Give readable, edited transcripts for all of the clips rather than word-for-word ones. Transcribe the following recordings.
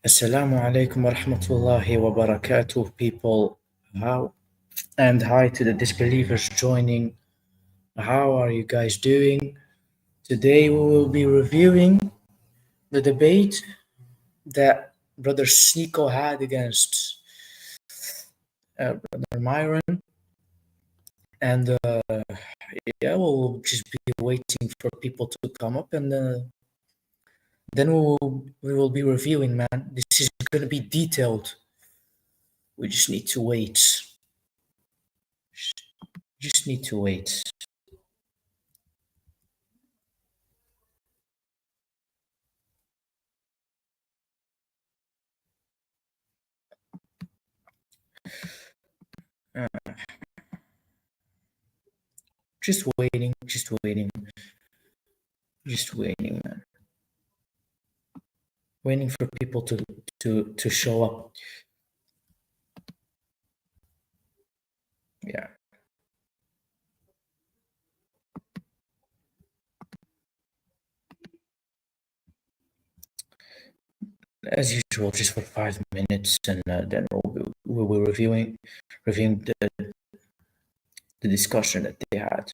Assalamu alaikum wa rahmatullahi wa barakatuh, people. How and hi to the disbelievers joining. How are you guys doing? Today we will be reviewing the debate that Brother Sneako had against Brother Myron, and yeah, we'll just be waiting for people to come up, and then we will be reviewing. Man, this is gonna be detailed. We just need to wait. Just need to wait. Uh, just waiting, just waiting, man. Waiting for people to show up. Yeah. As usual, just for 5 minutes, and then we'll be reviewing the discussion that they had.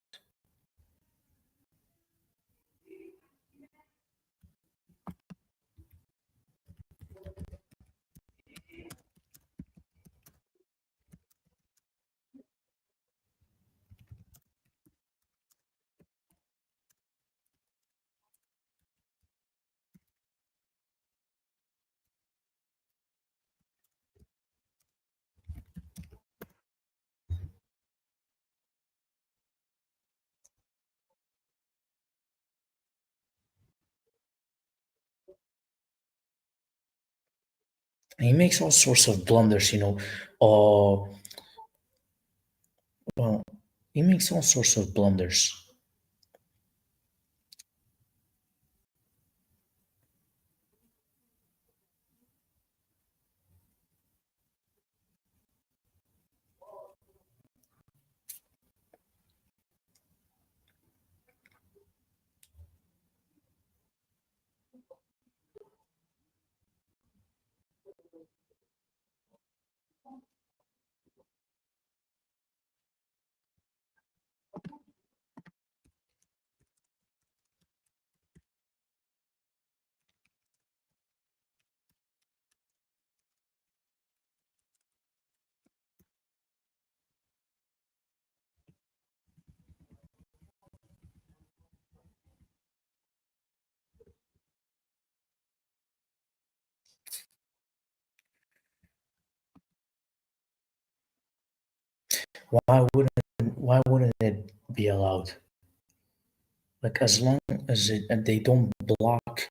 And he makes all sorts of blunders, or well, he makes all sorts of blunders. Why wouldn't it be allowed? Like, as long as and they don't block,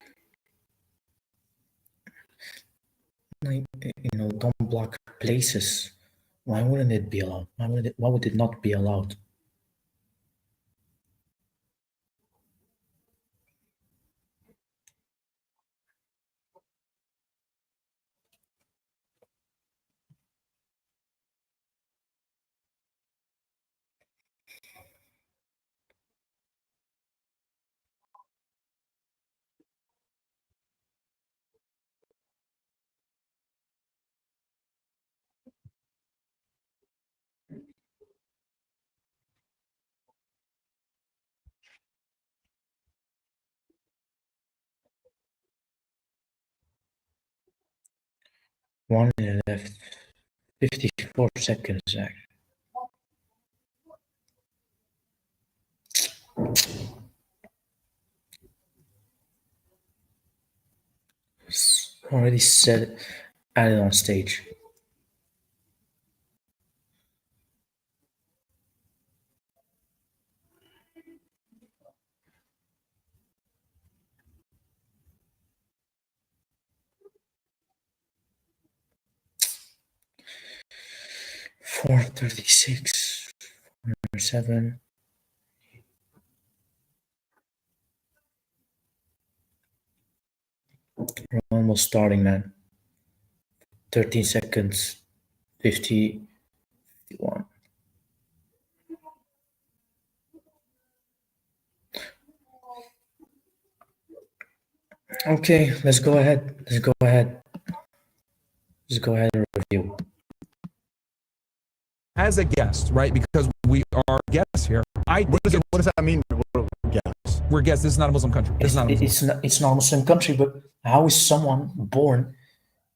like, don't block places. Why wouldn't it be allowed? Why would it not be allowed? One minute left, 54 seconds, Zach. Already said, added on stage. Four 36, 7. We're almost starting, man. 13 seconds, 50, 51. Okay, let's go ahead. Just go ahead and review. As a guest, right? Because we are guests here. What does that mean? Guests. We're guests. This is not a Muslim country. It's not a Muslim country, but how is someone born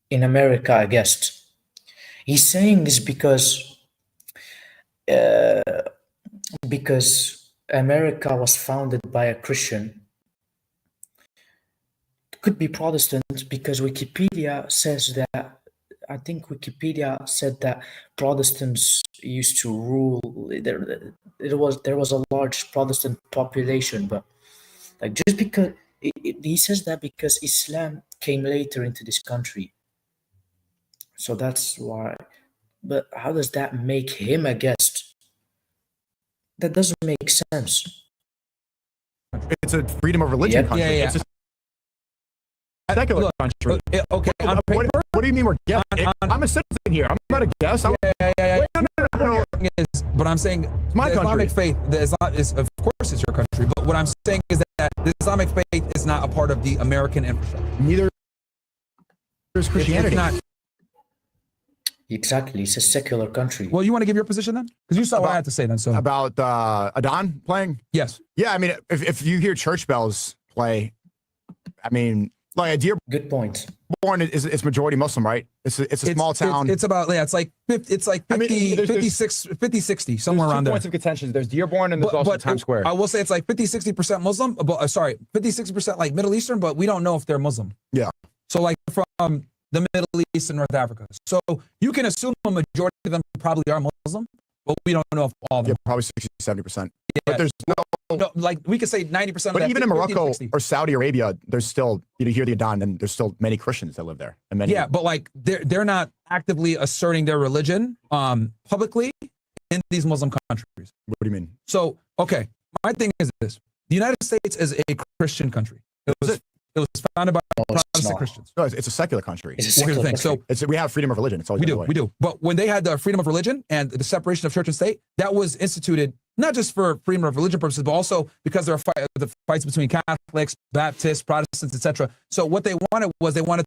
in America a guest? He's saying this because America was founded by a Christian. It could be Protestant because Wikipedia says that. I think Wikipedia said that Protestants used to rule. There was a large Protestant population, but like just because he says that because Islam came later into this country, so that's why. But how does that make him a guest? That doesn't make sense. It's a freedom of religion country. Yeah. It's a secular country. Okay. What do you mean we're guests? I'm a citizen here. I'm not a guest. Yeah. No. But I'm saying it's my Islamic country. faith, of course it's your country, but what I'm saying is that the Islamic faith is not a part of the American infrastructure. Neither is Christianity. It's not. Exactly, it's a secular country. Well, you want to give your position then? Because you saw what I had to say then. So about Adhan playing? Yes. Yeah, I mean, if you hear church bells play, I mean, like a Good point. Dearborn is majority Muslim, right? It's a small town. It's about it's like 50, 50, 60, somewhere around there. Points of contention. There's Dearborn and there's also Times Square. I will say it's like 50, 60% Muslim. But 50, 60% like Middle Eastern, but we don't know if they're Muslim. Yeah. So like from the Middle East and North Africa. So you can assume a majority of them probably are Muslim, but we don't know if all of them. Yeah, probably 60, 70%. Yeah. But there's no, like we could say 90%. But of even that, in Morocco 50, or Saudi Arabia, there's still, you hear the Adhan, and there's still many Christians that live there. And many. Yeah, but like they're not actively asserting their religion publicly in these Muslim countries. What do you mean? So, okay, my thing is this. The United States is a Christian country. It was founded by Protestant Christians. No, it's a secular country. It's a secular country. So we have freedom of religion. It's always we do. But when they had the freedom of religion and the separation of church and state, that was instituted not just for freedom of religion purposes, but also because there are the fights between Catholics, Baptists, Protestants, etc. So what they wanted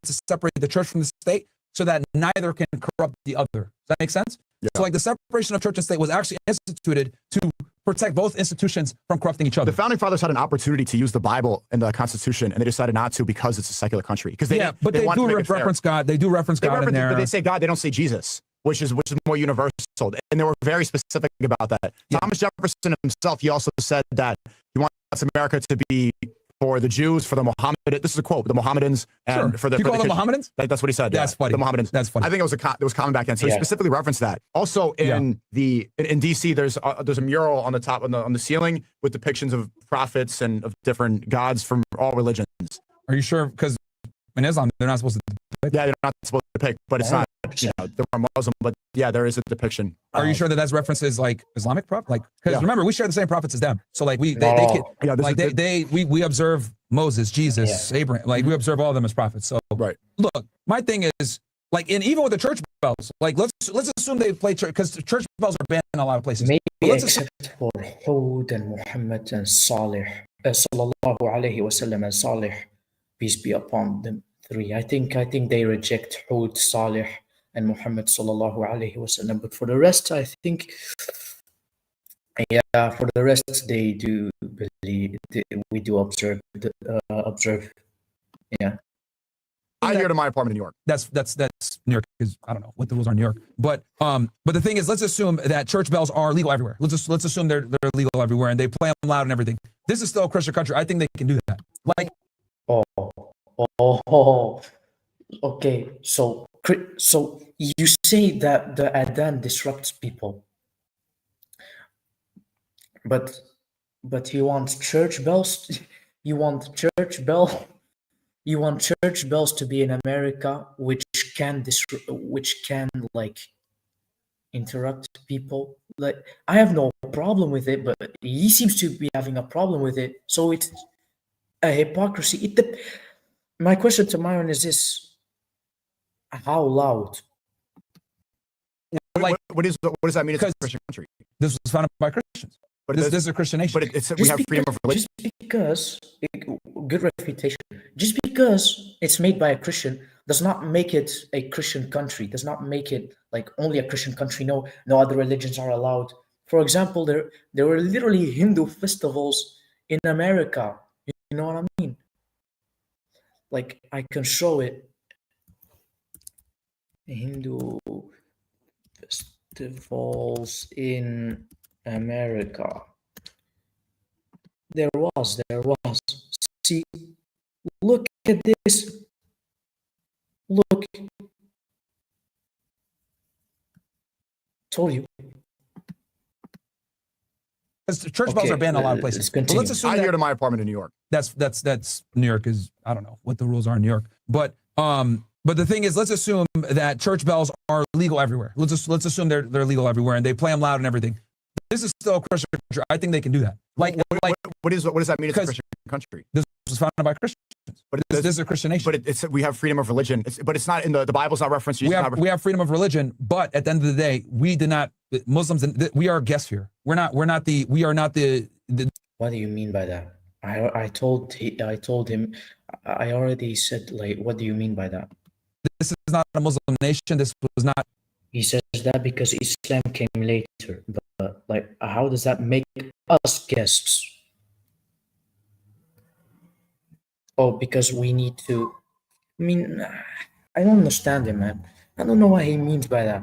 to separate the church from the state so that neither can corrupt the other. Does that make sense? Yeah. So like the separation of church and state was actually instituted to protect both institutions from corrupting each other. The founding fathers had an opportunity to use the Bible and the Constitution, and they decided not to because it's a secular country. Because they do reference God. They do reference God in there. But they say God. They don't say Jesus, which is more universal. And they were very specific about that. Yeah. Thomas Jefferson himself, he also said that he wants America to be for the Jews, for the Mohammedan. This is a quote: the Mohammedans, and for the. You call them Mohammedans? That's what he said. That's funny. The Mohammedans. That's funny. I think it was common back then. So he specifically referenced that. Also in DC, there's a mural on the top on the ceiling with depictions of prophets and of different gods from all religions. Are you sure? Because in Islam, they're not supposed to depict. Yeah, they're not supposed to depict, but it's not. They're Muslim, but yeah, there is a depiction. Are you sure that that's references like Islamic prophet? Like, because remember, we share the same prophets as them. So like we observe Moses, Jesus, Abraham. Like we observe all of them as prophets. So look, my thing is like, and even with the church bells, like let's assume they play church because church bells are banned in a lot of places. Maybe except for Hud and Muhammad and Salih, sallallahu alaihi wasallam and Salih, peace be upon them three. I think they reject Hud, Salih, and Muhammad sallallahu alaihi wasallam. But for the rest, I think, for the rest, they do believe. We do observe. Yeah. I hear to my apartment in New York. That's New York, because I don't know what the rules are in New York. But the thing is, let's assume that church bells are legal everywhere. Let's assume they're legal everywhere and they play them loud and everything. This is still a Christian country. I think they can do that. Like, okay. So you say that the Adhan disrupts people, but you want church bells. You want church bells to be in America, which can like interrupt people. Like, I have no problem with it, but he seems to be having a problem with it. So it's a hypocrisy. My question to Myron is this: how loud? Like, what does that mean? It's a Christian country. This was founded by Christians. But this is a Christian nation. But we have freedom of religion. Just because good reputation. Just because it's made by a Christian does not make it a Christian country, does not make it like only a Christian country. No, no other religions are allowed. For example, there were literally Hindu festivals in America. You know what I mean? Like I can show it. Hindu festivals in America. There was. See, look at this. Look, told you. Because church bells are banned in a lot of places. But let's assume I hear to my apartment in New York. That's New York is, I don't know what the rules are in New York, but the thing is, let's assume that church bells are legal everywhere. Let's assume they're legal everywhere and they play them loud and everything. This is still a Christian country. I think they can do that. What does that mean? It's a Christian country. This was founded by Christians. But this is a Christian nation. But we have freedom of religion. But it's not in the Bible's not referenced. We have freedom of religion, but at the end of the day, we did not. Muslims, we are guests here. We are not the. What do you mean by that? I told him. I already said, like, what do you mean by that? This is not a Muslim nation. This was not. He says that because Islam came later. But like, how does that make us guests? Oh, because we need to. I mean, I don't understand him, man. I don't know what he means by that.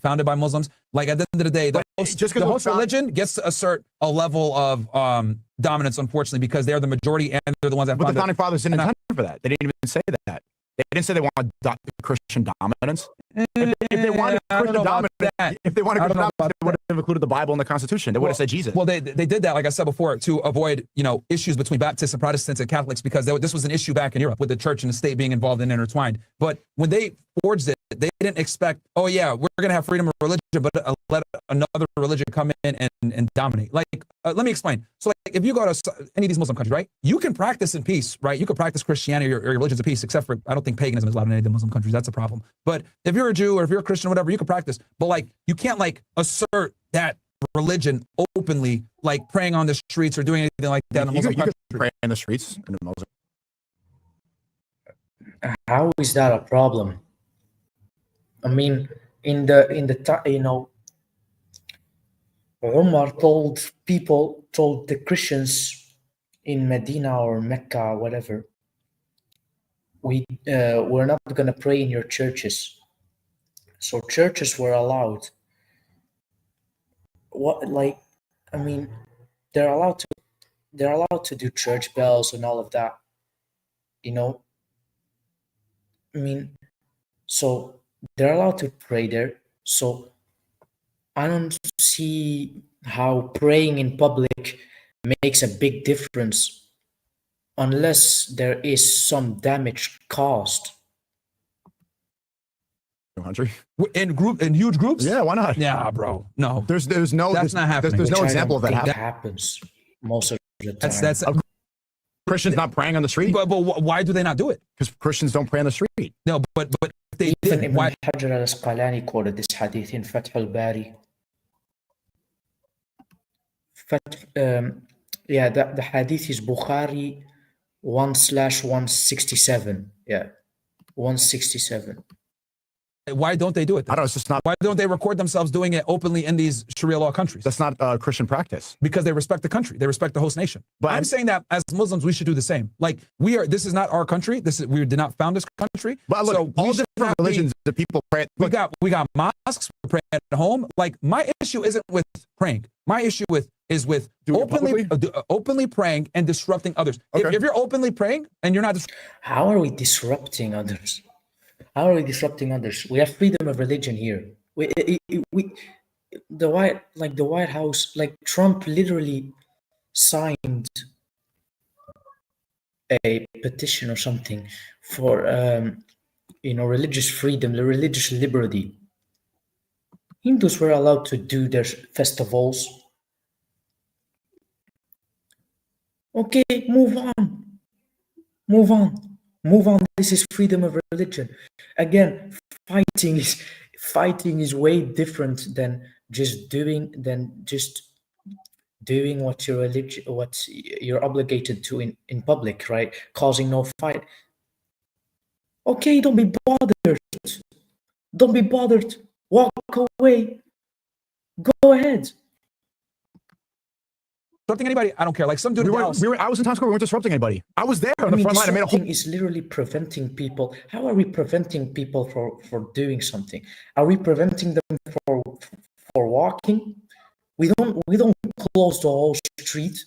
Founded by Muslims. Like at the end of the day, the host religion gets to assert a level of dominance, unfortunately, because they're the majority and they're the ones that. But the founding fathers didn't intend for that. They didn't even say that. They didn't say they wanted Christian dominance. If they wanted Christian dominance, they would have included the Bible and the Constitution. They would have said Jesus. Well, they did that, like I said before, to avoid issues between Baptists and Protestants and Catholics, because this was an issue back in Europe with the church and the state being involved and intertwined. But when they forged it, they didn't expect, oh yeah, we're going to have freedom of religion, but let another religion come in and dominate. Like, let me explain. So like, if you go to any of these Muslim countries, right, you can practice in peace, right? You can practice Christianity or your religions of peace, except for, I don't think paganism is allowed in any of the Muslim countries. That's a problem. But if you're a Jew or if you're a Christian or whatever, you can practice. But like, you can't like assert that religion openly, like praying on the streets or doing anything like that in a Muslim country. You can pray in the streets in a Muslim. How is that a problem? I mean, Umar told the Christians in Medina or Mecca, whatever, we're not going to pray in your churches. So churches were allowed. They're allowed to do church bells and all of that. So they're allowed to pray there. So I don't see how praying in public makes a big difference unless there is some damage caused. Country in huge groups. Yeah, why not? Yeah, bro. No, there's no. That's not happening. There's no example of that happening. That happens most of the time. That's Christians not praying on the street. But why do they not do it? Because Christians don't pray on the street. No, but if they even did, Ibn Hajar al-Asqalani quoted this hadith in Fath al-Bari. The hadith is Bukhari 1/167. Yeah, 167. Why don't they do it then? I don't know. It's just not. Why don't they record themselves doing it openly in these Sharia law countries? That's not Christian practice. Because they respect the country. They respect the host nation. But I'm saying that as Muslims, we should do the same. Like this is not our country. We did not found this country. But look, so all different religions, the people pray. We got mosques, we pray at home. Like my issue isn't with praying. My issue is with openly praying and disrupting others. Okay. If you're openly praying and you're not, how are we disrupting others? How are we disrupting others? We have freedom of religion here. The White House, like Trump literally signed a petition or something for religious freedom, the religious liberty. Hindus were allowed to do their festivals. Okay, move on. This is freedom of religion. Again, fighting is way different than just doing what you're obligated to in public, right? Causing no fight. Okay, don't be bothered. Don't be bothered. Walk away. Go ahead. Disrupting anybody? I don't care. Like some dude in Dallas. I was in Times Square. We weren't disrupting anybody. I was there on the front line. I made a whole. Disrupting is literally preventing people. How are we preventing people for doing something? Are we preventing them for walking? We don't close the whole street.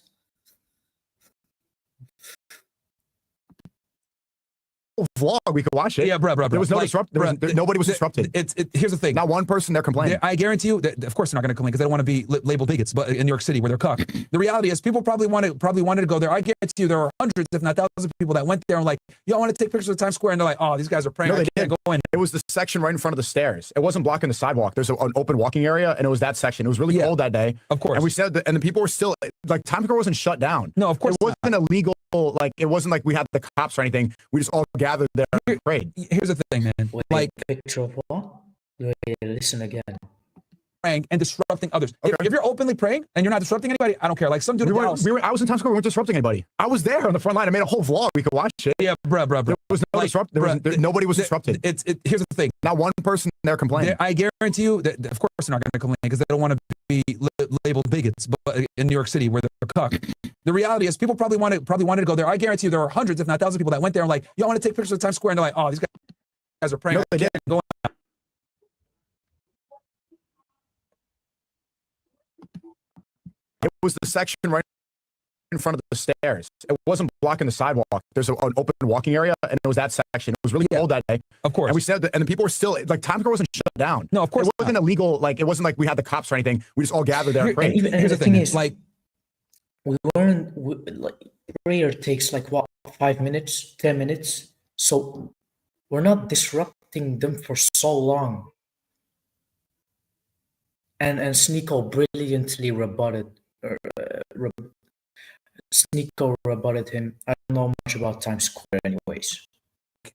Vlog, we could watch it. Yeah, bro. There was no nobody was disrupted. Here's the thing. Not one person there complaining. I guarantee you that, of course, they're not going to complain because they don't want to be labeled bigots. But in New York City, where they're cucked, the reality is people probably wanted to go there. I guarantee you there are hundreds, if not thousands, of people that went there and like, yo, I want to take pictures of Times Square, and they're like, oh, these guys are praying. No, I can't go in. It was the section right in front of the stairs. It wasn't blocking the sidewalk. There's an open walking area, and it was that section. It was really cold that day. Of course. And we said that, and the people were still like Times Square wasn't shut down. No, of course it wasn't illegal. Like it wasn't like we had the cops or anything. We just all gathered there and prayed. Here's the thing, man. Wait, like picture of what? Wait, listen again. Praying and disrupting others. Okay. If you're openly praying and you're not disrupting anybody, I don't care. Like some dude in Dallas. I was in Times Square. We weren't disrupting anybody. I was there on the front line. I made a whole vlog. We could watch it. Yeah, bro. There was no nobody was disrupted. Here's the thing. Not one person there complaining. I guarantee you that, of course, they're not going to complain because they don't want to be labeled bigots. But in New York City, where they're cucked, the reality is people probably wanted to go there. I guarantee you there are hundreds, if not thousands, of people that went there and like, yo, I want to take pictures of Times Square, and they're like, oh, these guys are praying. No, they didn't. Go in. It was the section right in front of the stairs. It wasn't blocking the sidewalk. There's an open walking area, and it was that section. It was really cold that day. Of course. And we said that, and the people were still like Times Square wasn't shut down. No, of course it wasn't illegal. Like it wasn't like we had the cops or anything. We just all gathered there and prayed. Here's the thing is like prayer takes like what, 5 minutes, 10 minutes. So we're not disrupting them for so long. And Sneako brilliantly rebutted. Sneako rebutted him. I don't know much about Times Square, anyways.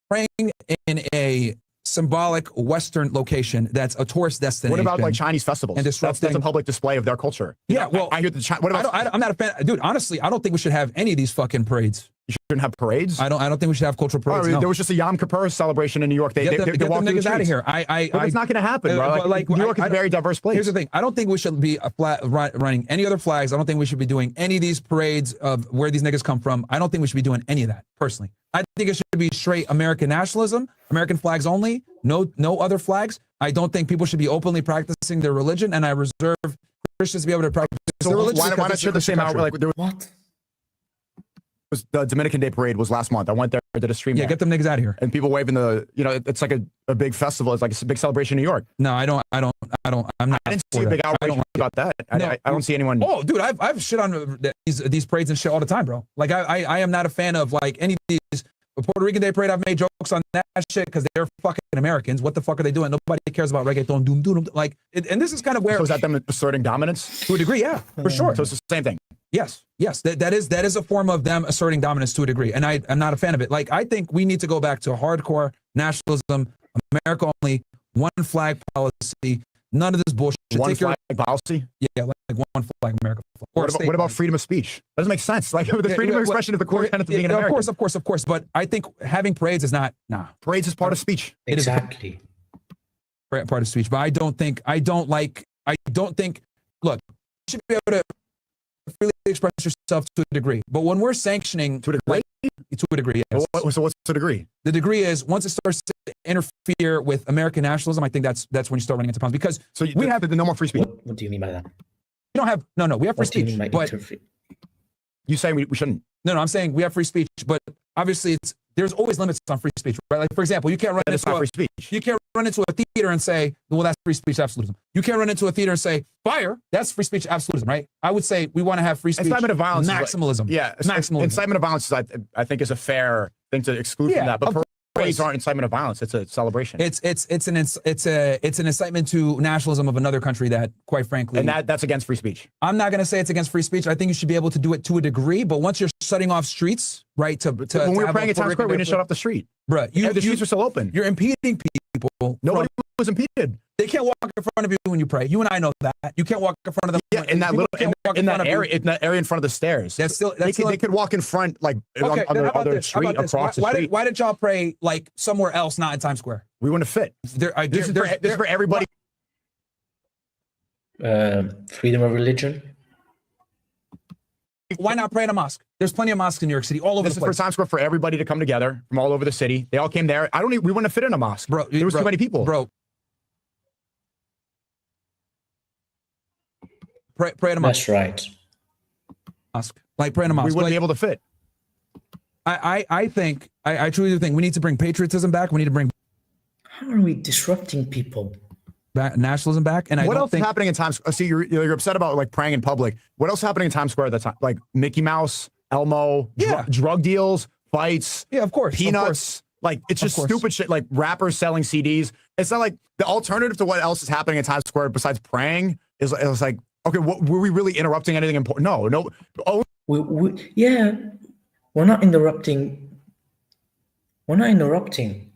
Praying in a symbolic Western location that's a tourist destination. What about like Chinese festivals? And disrupting that's a public display of their culture. Yeah, well, I hear what about? I'm not a fan, dude. Honestly, I don't think we should have any of these fucking parades. You shouldn't have parades. I don't think we should have cultural parades. No. There was just a Yom Kippur celebration in New York. They get them niggas out of here. It's not going to happen, bro. Like, New York is a very diverse place. Here's the thing. I don't think we should be running any other flags. I don't think we should be doing any of these parades of where these niggas come from. I don't think we should be doing any of that, personally. I think it should be straight American nationalism, American flags only, no other flags. I don't think people should be openly practicing their religion, and I reserve Christians to be able to practice their religion. Why not share the same hour? Like, what? The Dominican Day Parade was last month. I went there, did a stream. Yeah, get them niggas out of here. And people waving it's like a big festival. It's like a big celebration in New York. No, I'm not. I didn't see a big outrage about that. I don't see anyone. Oh, dude, I've shit on these parades and shit all the time, bro. Like I am not a fan of like any of these. Puerto Rican Day Parade, I've made jokes on that shit because they're fucking Americans. What the fuck are they doing? Nobody cares about reggaeton, doom. Like, and this is kind of where. So is that them asserting dominance? To a degree, yeah, for sure. So it's the same thing. Yes. That is a form of them asserting dominance to a degree, and I'm not a fan of it. Like, I think we need to go back to hardcore nationalism, America only, one flag policy, none of this bullshit. One flag policy? Yeah, like one flag, America. What about freedom of speech? That doesn't make sense. Like the freedom of expression of the core tenet of being an American. Of course. But I think having parades is not. Parades is part of speech. Exactly. It is part of speech. But I don't think. Look, you should be able to freely express yourself to a degree. But when we're sanctioning to a degree, to a degree, yes. So what's the degree? The degree is once it starts to interfere with American nationalism, I think that's when you start running into problems. Because we have no more free speech. What do you mean by that? We don't have we have free speech. But you say we shouldn't. No, I'm saying we have free speech, but obviously there's always limits on free speech, right? Like, for example, you can't run into free speech. You can't run into a theater and say, well, that's free speech absolutism. You can't run into a theater and say, fire, that's free speech absolutism, right? I would say we want to have free speech. Incitement of violence. Maximalism. Maximalism. Incitement of violence, I think, is a fair thing to exclude from that. But parades aren't incitement of violence. It's a celebration. It's an incitement to nationalism of another country that, quite frankly, and that's against free speech. I'm not going to say it's against free speech. I think you should be able to do it to a degree. But once you're shutting off streets, right? When we were praying at Times Square, we didn't shut off the street. Bro, the streets are still open. You're impeding people. Nobody was impeded. They can't walk in front of you when you pray. You and I know that. You can't walk in front of them. Yeah, in that area in front of the stairs. They could walk in front, like okay, on the other street, across the street. Why did y'all pray like somewhere else, not in Times Square? We wouldn't fit. This is for everybody. Freedom of religion. Why not pray in a mosque? There's plenty of mosques in New York City, all over the place. This is for Times Square for everybody to come together from all over the city. They all came there. We wouldn't have fit in a mosque. Bro, there was too many people. Bro. Pray in a mosque. That's right. Mosque. Like pray in a mosque. We wouldn't be able to fit. I think, I truly do think we need to bring patriotism back. We need to bring... How are we disrupting people? Nationalism back. And what else is happening in Times Square? See, you're upset about like praying in public. What else is happening in Times Square at that time? Like Mickey Mouse, Elmo, drug deals, fights. Yeah, of course. Peanuts. Like it's just stupid shit. Like rappers selling CDs. It's not like the alternative to what else is happening in Times Square besides praying is like, okay, were we really interrupting anything important? No. Oh, yeah, we're not interrupting. We're not interrupting.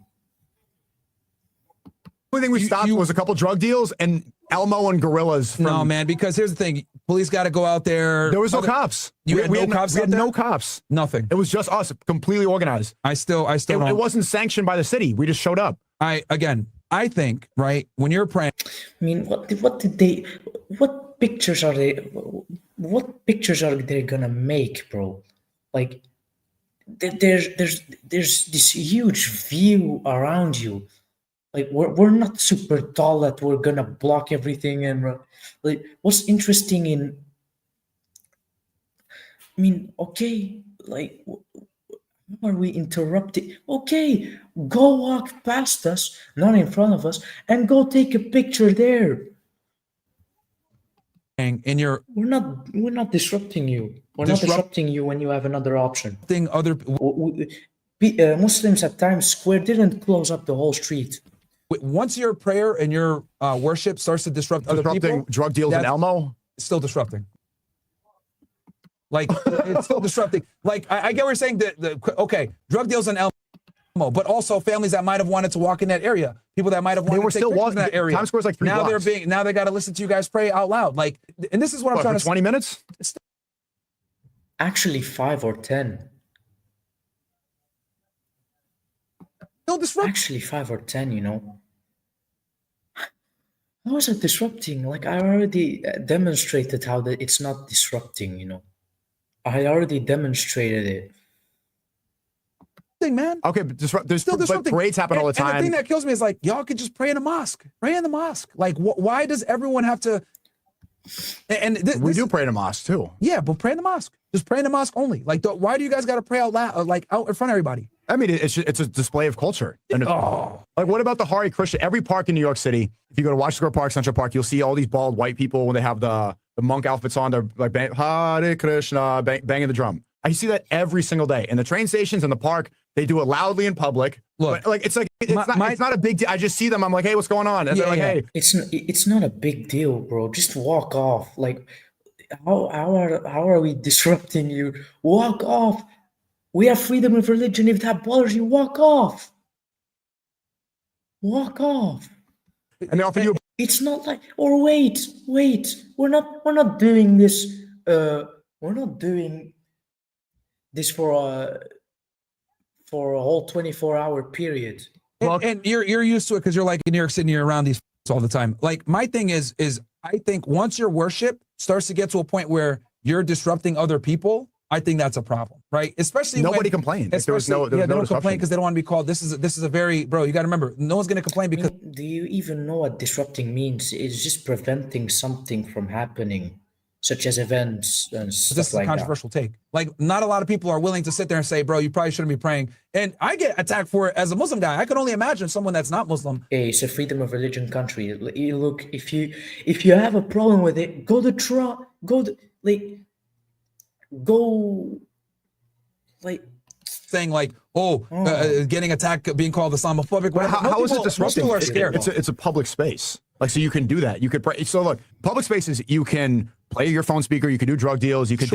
The only thing we stopped was a couple drug deals and Elmo and gorillas. No, man, because here's the thing. Police got to go out there. There was no cops. We had no cops? Nothing. It was just us, completely organized. I still don't. It wasn't sanctioned by the city. We just showed up. I think, right, when you're praying. I mean, what pictures are they gonna make, bro? Like, there's this huge view around you. Like we're not super tall that we're gonna block everything, and like what's interesting in, I mean, okay, like are we interrupting? Okay, go walk past us, not in front of us, and go take a picture there. And we're not disrupting you. We're not disrupting you when you have another option. Muslims at Times Square didn't close up the whole street. Once your prayer and your worship starts to disrupt other people, drug deals in Elmo, it's still disrupting. Like it's still disrupting. Like I get what you're saying. Okay, drug deals in Elmo, but also families that might have wanted to walk in that area, people that might have wanted to take pictures in that area. Times Square's like 3 blocks. Now they got to listen to you guys pray out loud. Like, and this is what I'm trying to. 20 minutes? Actually, 5 or 10. Actually, 5 or 10, you know. How is it disrupting? Like, I already demonstrated how that it's not disrupting, you know. I already demonstrated it. Thing, man. Okay, but there's still disrupting. Parades happen all the time. And the thing that kills me is like, y'all could just pray in a mosque. Pray in the mosque. Like, why does everyone have to? And we do pray in a mosque too. Yeah, but pray in the mosque. Just pray in the mosque only. Like, why do you guys got to pray out loud, like out in front of everybody? I mean, it's a display of culture. And like, what about the Hare Krishna? Every park in New York City, if you go to Washington Square Park, Central Park, you'll see all these bald white people when they have the monk outfits on. They're like Hare Krishna, banging the drum. I see that every single day. In the train stations, in the park, they do it loudly in public. Look, but, like it's not a big deal. I just see them. I'm like, hey, what's going on? And they're like, hey, it's not a big deal, bro. Just walk off. Like, how are we disrupting you? Walk off. We have freedom of religion. If that bothers you, walk off. Walk off. And they offer you. It's not like, or wait. We're not doing this. We're not doing this for a whole 24-hour period. And you're used to it because you're like in New York City, you're around these all the time. Like, my thing is I think once your worship starts to get to a point where you're disrupting other people, I think that's a problem, right? Especially nobody complained. They don't complain because they don't want to be called. This is a very, bro. You got to remember, no one's going to complain because. Do you even know what disrupting means? It's just preventing something from happening, such as events and stuff like that. This is a controversial take. Like, not a lot of people are willing to sit there and say, bro, you probably shouldn't be praying. And I get attacked for it as a Muslim guy. I can only imagine someone that's not Muslim. Hey, it's a freedom of religion country. Look, if you have a problem with it, go saying like, getting attacked, being called Islamophobic. How is it disrupting? People are scared. It's a public space. Like, so you can do that. You could pray. So look, public spaces, you can play your phone speaker. You could do drug deals. You could.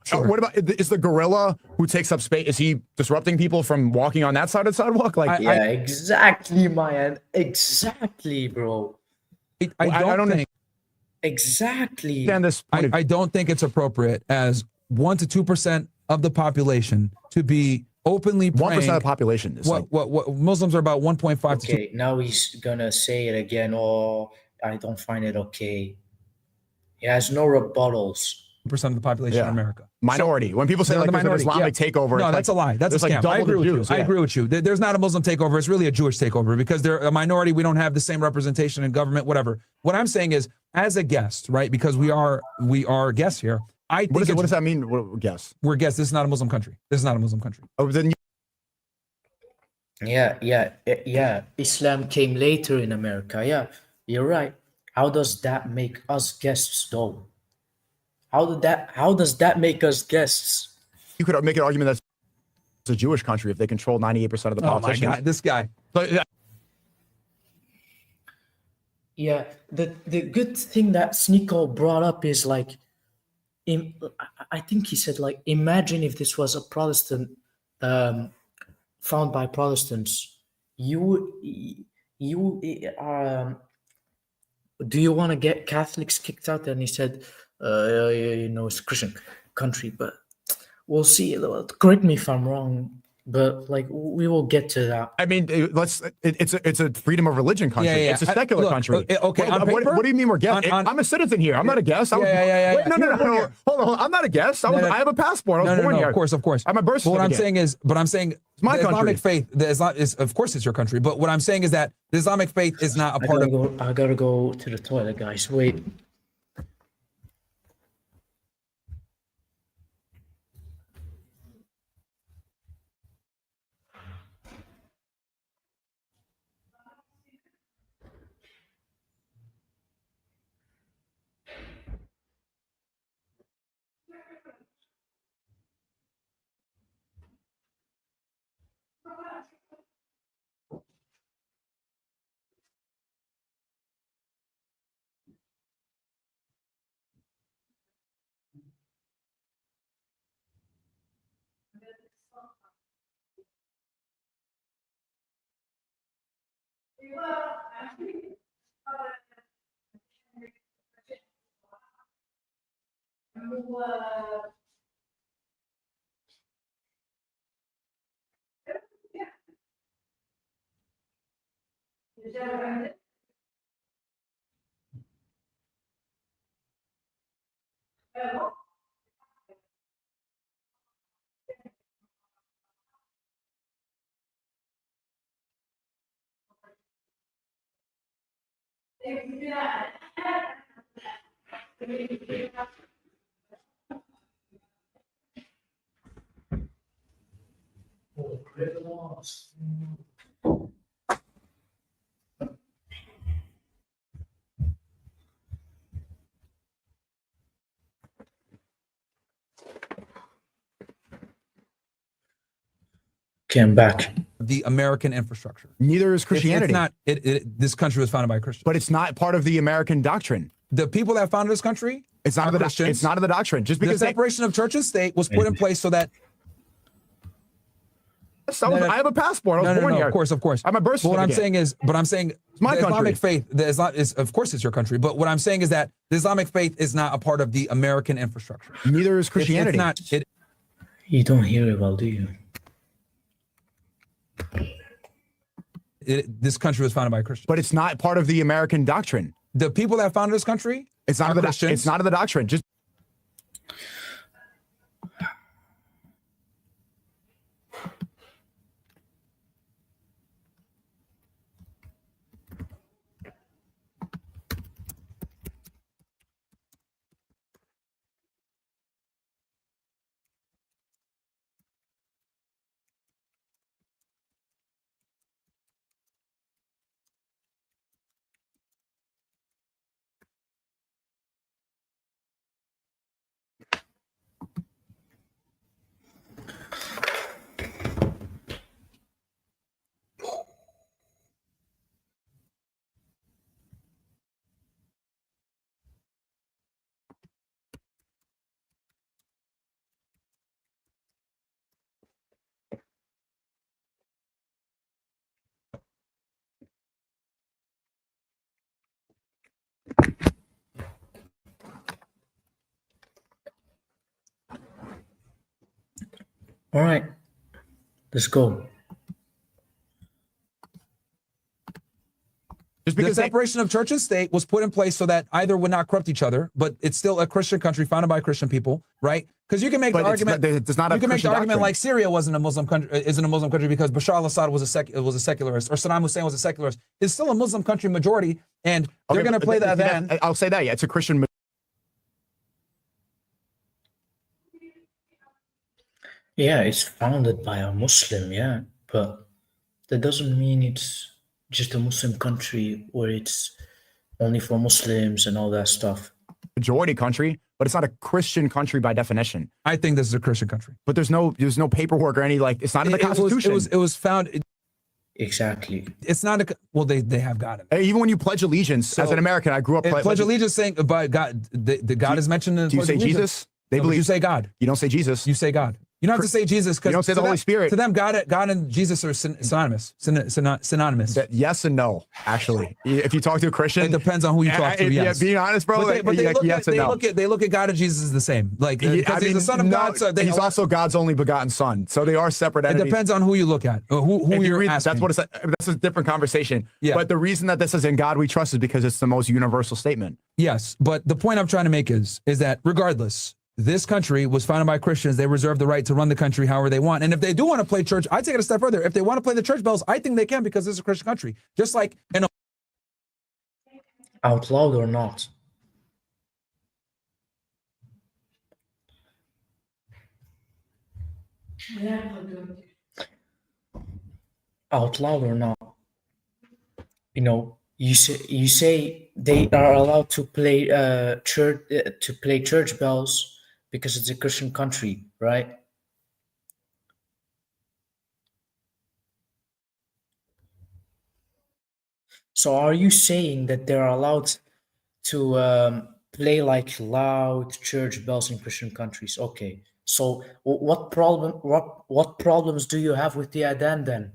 Sure. What about is the gorilla who takes up space? Is he disrupting people from walking on that side of the sidewalk? Like, Yeah, exactly, man. Exactly, bro. I don't think. Exactly. I don't think it's appropriate as 1 to 2% of the population to be openly praying. 1% of the population is what Muslims are about 1.5 to 2. Okay, now he's gonna say it again. Oh, I don't find it okay. He has no rebuttals. Percent of the population in America. Minority. When people say like there's an Islamic takeover, no, that's a lie. That's a scam. I agree with you. I agree with you. There's not a Muslim takeover. It's really a Jewish takeover because they're a minority. We don't have the same representation in government. Whatever. What I'm saying is, as a guest, right? Because we are guests here. I think. What does that mean? Guests. We're guests. This is not a Muslim country. This is not a Muslim country. Oh, then. Yeah. Islam came later in America. Yeah, you're right. How does that make us guests, though? How does that make us guests? You could make an argument that it's a Jewish country if they control 98% of the politicians. Oh my God, this guy. Yeah, the good thing that Sneako brought up is like, I think he said like, imagine if this was a Protestant, found by Protestants. Do you want to get Catholics kicked out? And he said, it's a Christian country, but we'll see. Correct me if I'm wrong, but like we will get to that. I mean, it's a freedom of religion country. Yeah. It's a secular country. Okay, what do you mean we're guests? I'm a citizen here. I'm not a guest. No. Hold on. I'm not a guest. I have a passport. I was born here. Of course. I'm a birth certificate. What I'm saying is, my the country. Islamic faith, is of course it's your country. But what I'm saying is that the Islamic faith is not a part of. I gotta go to the toilet, guys. Wait. Okay, I'm back. The American infrastructure. Neither is Christianity. It's not. This country was founded by Christians. But it's not part of the American doctrine. The people that founded this country, it's not Christians. It's not in the doctrine. Just because the separation of church and state was put in place so that. I have a passport. I was born here. Of course. I'm a birth certificate. What I'm saying, it's my the country. Islamic faith, is of course it's your country. But what I'm saying is that the Islamic faith is not a part of the American infrastructure. Neither is Christianity. It's not. You don't hear it well, do you? This country was founded by Christians. But it's not part of the American doctrine. The people that founded this country, it's not Christians. It's not in the doctrine. Just All right, let's go. Just The because separation of church and state was put in place so that either would not corrupt each other, but it's still a Christian country founded by Christian people, right? Because you can make the argument. It's not a You can make the Christian argument doctrine. like Syria wasn't a Muslim country, isn't a Muslim country because Bashar al-Assad was a secularist, or Saddam Hussein was a secularist. It's still a Muslim country majority, and they're going to play that then. I'll say that. Yeah, it's a Christian. Yeah, it's founded by a Muslim, yeah, but that doesn't mean it's just a Muslim country where it's only for Muslims and all that stuff. Majority country, but it's not a Christian country by definition. I think this is a Christian country. But there's no paperwork or any, like, it's not in the Constitution. It was found. Exactly. It's not a. Well, they have God in it. Even when you pledge allegiance, as an American, I grew up Pledge allegiance saying, but God, the God is mentioned in. Do you say Jesus? They No, believe. you say God. You don't say Jesus. You say God. You don't have to say Jesus because You don't say the Holy Spirit. To them, God and Jesus are synonymous. Synonymous. Yes and no, actually. If you talk to a Christian, It depends on who you talk to. Yes. Yeah, being honest, bro. But they look yes at and no. they look at God and Jesus as the same. Like because he's the Son of no, God. So he's also God's only begotten Son. So they are separate it entities. depends on who you look at. Who If you you're read, asking. that's a different conversation. Yeah. But the reason that this is in God we trust is because it's the most universal statement. Yes, but the point I'm trying to make is that regardless, this country was founded by Christians. They reserve the right to run the country however they want. And if they do want to play church, I take it a step further. If they want to play the church bells, I think they can because this is a Christian country. Just like in a Out loud or not? Out loud or not? You say they are allowed to play church bells because it's a Christian country, right? So are you saying that they're allowed to play like loud church bells in Christian countries? Okay. So what problems do you have with the Adhan then?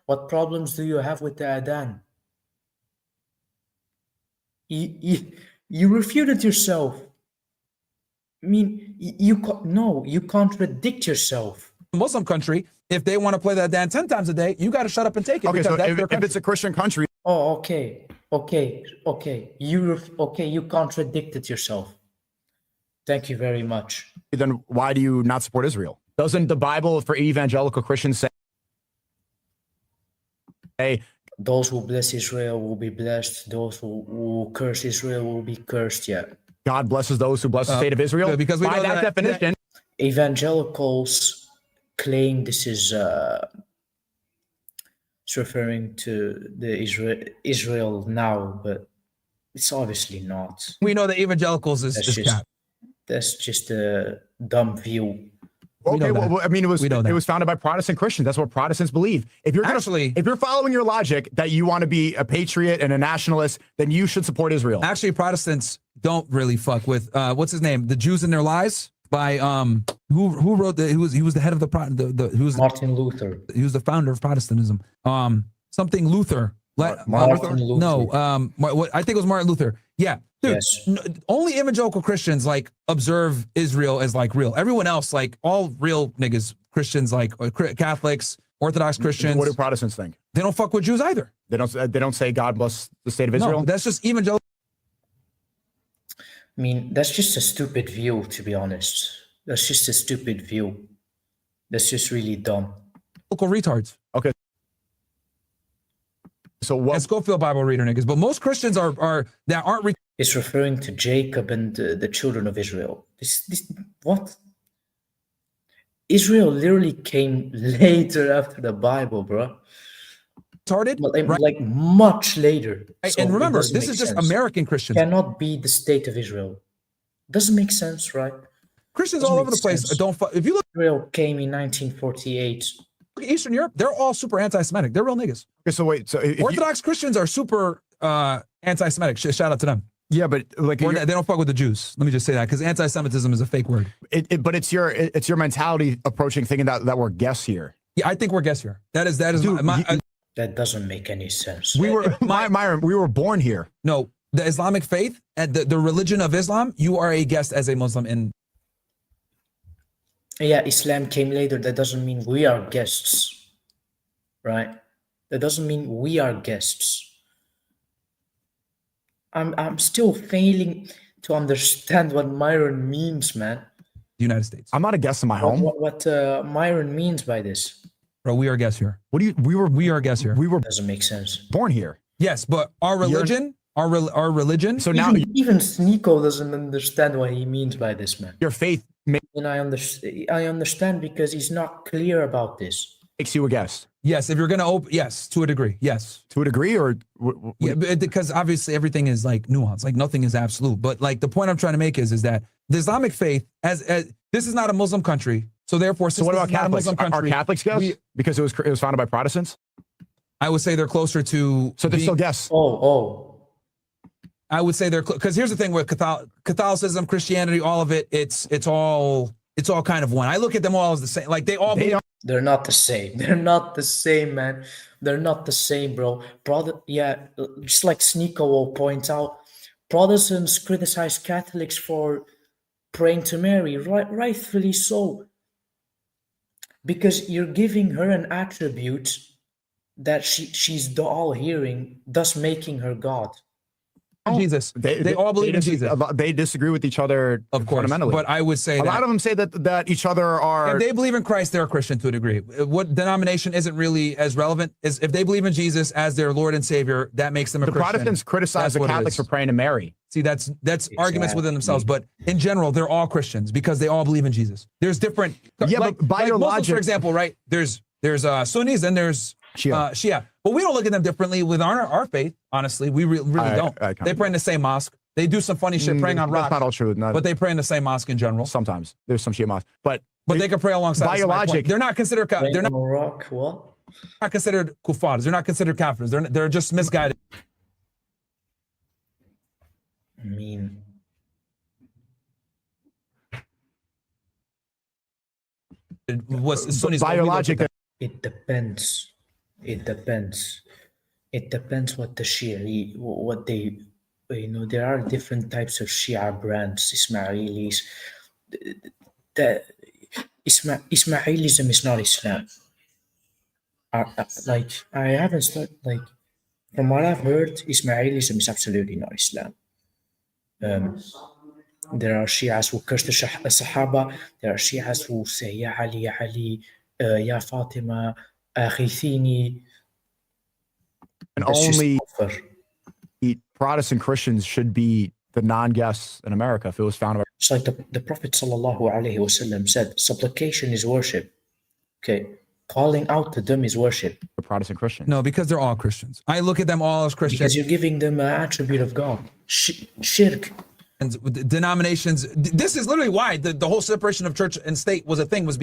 What problems do you have with the Adhan? You refuted yourself. I mean, you contradict yourself. Muslim country, if they want to play that Adhan 10 times a day, you got to shut up and take it. Okay, because so that's if, their if country. it's a Christian country, Oh, okay. You contradicted yourself. Thank you very much. then why do you not support Israel? Doesn't the Bible for evangelical Christians say, Those who bless Israel will be blessed. Those who curse Israel will be cursed. Yeah. God blesses those who bless the state of Israel? because we by know that definition, Evangelicals claim this is it's referring to the Israel now, but it's obviously not. we know that evangelicals is cap. That's just a dumb view. okay, know that. well, I mean, We know that. it was founded by Protestant Christians. That's what Protestants believe. If you're if you're following your logic that you want to be a patriot and a nationalist, then you should support Israel. Actually, Protestants don't really fuck with what's his name? The Jews and Their Lies by who wrote the he was the head of Martin Luther. he was the founder of Protestantism. Something Luther. Martin Luther. No, I think it was Martin Luther. Yeah, dude. Yes. Only evangelical Christians like observe Israel as like real. Everyone else, like all real niggas, Christians, like Catholics, Orthodox Christians. What do Protestants think? They don't fuck with Jews either. They don't say God bless the state of Israel. No, that's just evangelical. I mean, that's just a stupid view, to be honest. That's just a stupid view. That's just really dumb. Retards. Okay. So what? And Schofield Bible reader niggas, but most Christians are that aren't. It's referring to Jacob and the children of Israel. What? Israel literally came later after the Bible, bro. Retarded, right? Like much later. So And it remember, doesn't this make is just sense. American Christians. Cannot be the state of Israel. Doesn't make sense, right? Christians doesn't all make over the place sense. don't. If you look Israel came in 1948. at Eastern Europe, they're all super anti-Semitic. They're real niggas. Okay, so wait. So if Orthodox Christians are super anti-Semitic. Shout out to them. yeah, but like Or they don't fuck with the Jews. Let me just say that because anti-Semitism is a fake word. but it's your mentality approaching thinking that we're guests here. Yeah, I think we're guests here. That is Dude, That doesn't make any sense. We were Myron. We were born here. no. The Islamic faith and the religion of Islam. You are a guest as a Muslim in. Yeah, Islam came later. That doesn't mean we are guests, right? That doesn't mean we are guests. I'm still failing to understand what Myron means, man. The United States. I'm not a guest in my home. What Myron means by this Bro, we are guests here. What do you? We are guests here. We were doesn't make sense. born here. Yes, but our religion, our religion. So now Even Sneako doesn't understand what he means by this, man. your faith And I understand because he's not clear about this. makes you a guest Yes, if you're gonna open, yes, to a degree, yes. to a degree, or Yeah, because obviously everything is like nuanced, like nothing is absolute. But like the point I'm trying to make is that the Islamic faith, as this is not a Muslim country, so therefore, So what about Catholics? Are Catholics guests? Because it was founded by Protestants. I would say they're closer to. So they're still guests. Oh, I would say they're because here's the thing with Catholicism, Christianity, all of it. It's all kind of one. I look at them all as the same. Like they all. they're not the same. They're not the same, man. They're not the same, bro. Just like Sneako will point out, Protestants criticize Catholics for praying to Mary, rightfully so, because you're giving her an attribute that she's the all-hearing, thus making her God. Jesus. They all believe in Jesus. They disagree with each other, Of course, fundamentally. but I would say a that lot of them say that each other are. if they believe in Christ, they're a Christian to a degree. What denomination isn't really as relevant is if they believe in Jesus as their Lord and Savior, that makes them a The Christian. Protestants criticize That's the what it Catholics is. for praying to Mary. See, that's arguments within themselves, Exactly. but in general, they're all Christians because they all believe in Jesus. There's different, Yeah, like, but by like your Muslims, logic- for example, right? There's Sunnis and there's Shia. Shia, but we don't look at them differently with our faith. Honestly, we really don't. I kinda They pray in the same mosque. They do some funny shit praying on That's rocks, not all true. No, but they pray in the same mosque in general. sometimes there's some Shia mosques, but But they can pray alongside. by That's your my point. logic- they're not considered. They're not Rock, what? considered kuffars. They're not considered kafirs. They're just misguided. I mean, Was Sunnis by your we look at logic, that. it depends. It depends. It depends what the Shia, what they, there are different types of Shia brands, Ismailis. The Ismailism is not Islam. Like, I haven't started, like, from what I've heard, Ismailism is absolutely not Islam. There are Shias who curse the Sahaba. There are Shias who say, Ya Ali, Ya Ali, Ya Fatima, Akhithini. and That's just only kufr. Protestant Christians should be the non-guests in America if it was founded by. It's like the Prophet ﷺ said, supplication is worship. Okay. Calling out to them is worship. Protestant Christians. No, because they're all Christians. I look at them all as Christians. Because you're giving them an attribute of God. Shirk. And denominations. This is literally why the whole separation of church and state was a thing, was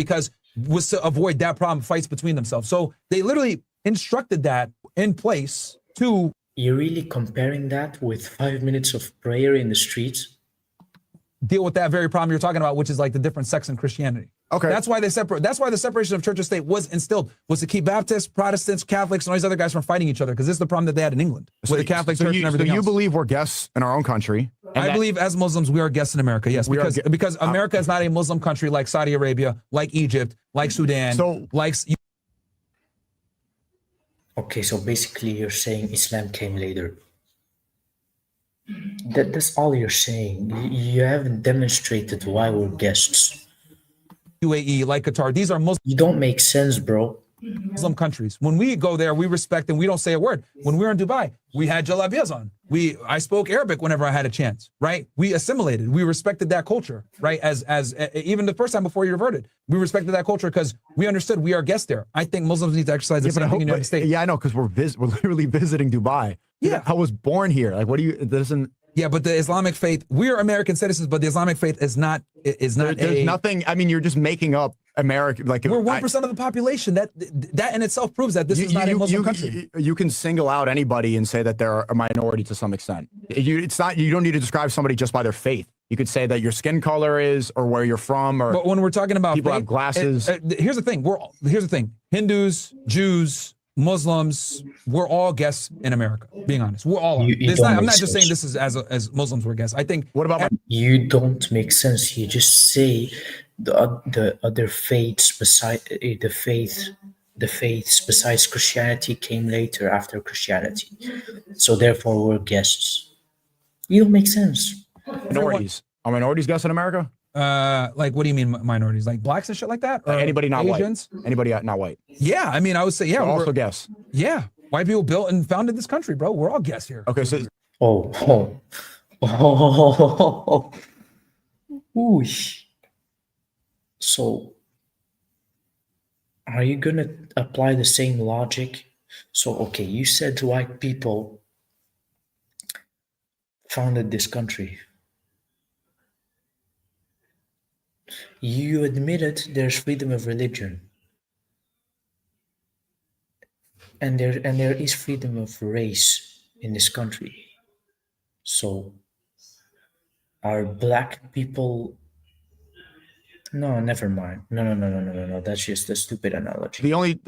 to avoid that problem, fights between themselves. So they literally instructed that in place to You're really comparing that with 5 minutes of prayer in the streets? deal with that very problem you're talking about, which is like the different sects in Christianity. Okay. That's why that's why the separation of church and state was instilled, was to keep Baptists, Protestants, Catholics, and all these other guys from fighting each other, because this is the problem that they had in England with the Catholic Church and everything you else. believe we're guests in our own country? and I that- believe as Muslims we are guests in America, yes, We are because America is not a Muslim country like Saudi Arabia, like Egypt, like Sudan, So- like Okay, so basically you're saying Islam came later. That's all you're saying. You haven't demonstrated why we're guests. UAE, like Qatar. These are You don't make sense, bro. Muslim countries. When we go there, we respect and we don't say a word. When we were in Dubai, we had jalabiyas on. I spoke Arabic whenever I had a chance, right? We assimilated. We respected that culture, right? As even the first time before you reverted, we respected that culture because we understood we are guests there. I think Muslims need to exercise the same thing in the United States. Yeah, I know, because we're literally visiting Dubai. Yeah. I was born here. Like, what do you? It doesn't. Yeah, but the Islamic faith, we're American citizens, but the Islamic faith is not There's nothing. I mean, you're just making up America. Like, We're 1% of the population. That in itself proves that this is not a Muslim country. You can single out anybody and say that they're a minority to some extent. It's not. You don't need to describe somebody just by their faith. You could say that your skin color is, or where you're from, or. But when we're talking about people faith, have glasses. Here's the thing. Here's the thing. Hindus, Jews, Muslims, we're all guests in America. Being honest, we're all. You It's don't not, I'm make not just sense. saying this is as Muslims we're guests. I think. What about? You don't make sense. You just say the other faiths beside the faiths besides Christianity came later after Christianity. So therefore, we're guests. It don't make sense. Minorities. Are minorities guests in America? Like, what do you mean minorities? Like blacks and shit like that? Or Anybody not Asians? white? Anybody not white? Yeah, I mean, I would say, yeah. So also guests. Yeah, white people built and founded this country, bro. We're all guests here. Okay, so Oh. Ooh. So, are you gonna apply the same logic? So, okay, you said white people founded this country. You admitted there's freedom of religion. And there is freedom of race in this country. So, are black people? No, never mind. No. That's just a stupid analogy. the only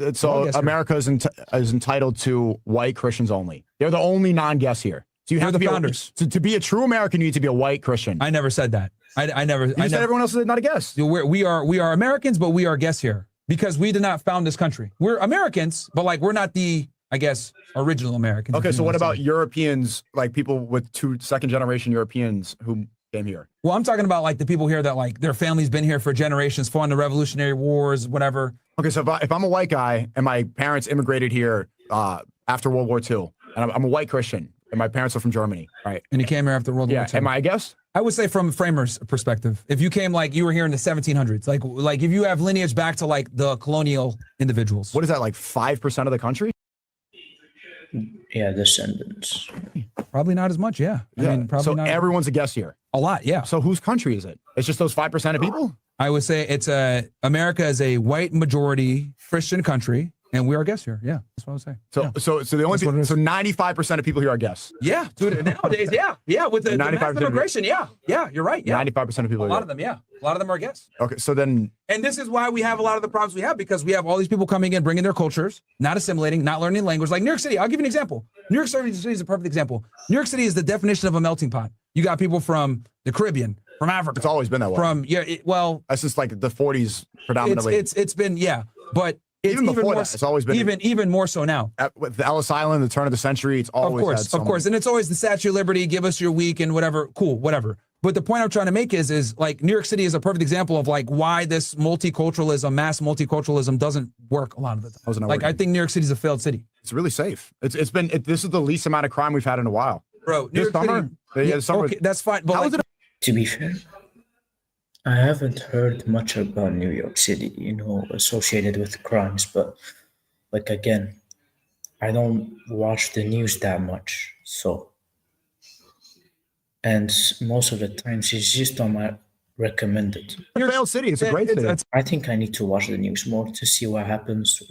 America is entitled to white Christians only. They're the only non-guests here. So you have to be founders. To be a true American, you need to be a white Christian. I never said that. I never. You said everyone else is not a guest. We are Americans, but we are guests here because we did not found this country. We're Americans, but like we're not the, I guess, original Americans. Okay, so what about Europeans, like people with second-generation Europeans who came here? Well, I'm talking about like the people here that like their family's been here for generations, fought in the Revolutionary Wars, whatever. Okay, so if I'm a white guy and my parents immigrated here after World War II, and I'm a white Christian, and my parents are from Germany, right? And you came here after World War II. Am I a guest? I would say from framers' perspective, if you came like you were here in the 1700s, like if you have lineage back to like the colonial individuals. What is that, like 5% of the country? Yeah, descendants. Probably not as much, yeah. I mean, probably so not. everyone's a guest here. A lot, yeah. So whose country is it? It's just those 5% of people? I would say it's America is a white majority Christian country, and we are guests here. Yeah, that's what I would say. So the only people, 95% of people here are guests. Yeah, dude. Nowadays, yeah, with the mass immigration, yeah, you're right. Yeah, 95% of people. A lot of them, yeah, a lot of them are guests. Okay, so then, and this is why we have a lot of the problems we have because we have all these people coming in, bringing their cultures, not assimilating, not learning language. Like New York City, I'll give you an example. New York City is a perfect example. New York City is the definition of a melting pot. You got people from the Caribbean, from Africa. It's always been that way. That's just like the 40s predominantly. It's been but. Even before that, it's always been even more so now. With the Ellis Island, the turn of the century, it's always of course, and it's always the Statue of Liberty. Give us your week and whatever. Cool, whatever. But the point I'm trying to make is like New York City is a perfect example of like why this multiculturalism, mass multiculturalism, doesn't work a lot of the time. Like I think New York City is a failed city. It's really safe. This is the least amount of crime we've had in a while, bro. New York City, summer. Okay, that's fine. But to be fair, I haven't heard much about New York City, associated with crimes, but like again, I don't watch the news that much, so, and most of the times it's just on my recommended. It's a failed city. It's a great city. I think I need to watch the news more to see what happens,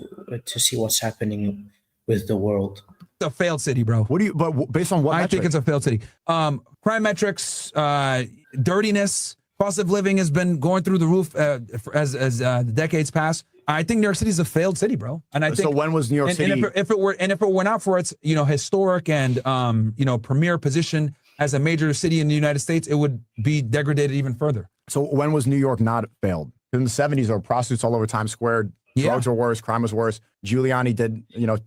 to see what's happening with the world. It's a failed city, bro. But based on what? I think it's a failed city. Crime metrics, dirtiness. Cost of living has been going through the roof as the decades pass. I think New York City is a failed city, bro. And I think so. When was New York City? And if it were not for its historic and premier position as a major city in the United States, it would be degraded even further. So when was New York not failed? In the 70s, there were prostitutes all over Times Square. Drugs were worse. Crime was worse. Giuliani did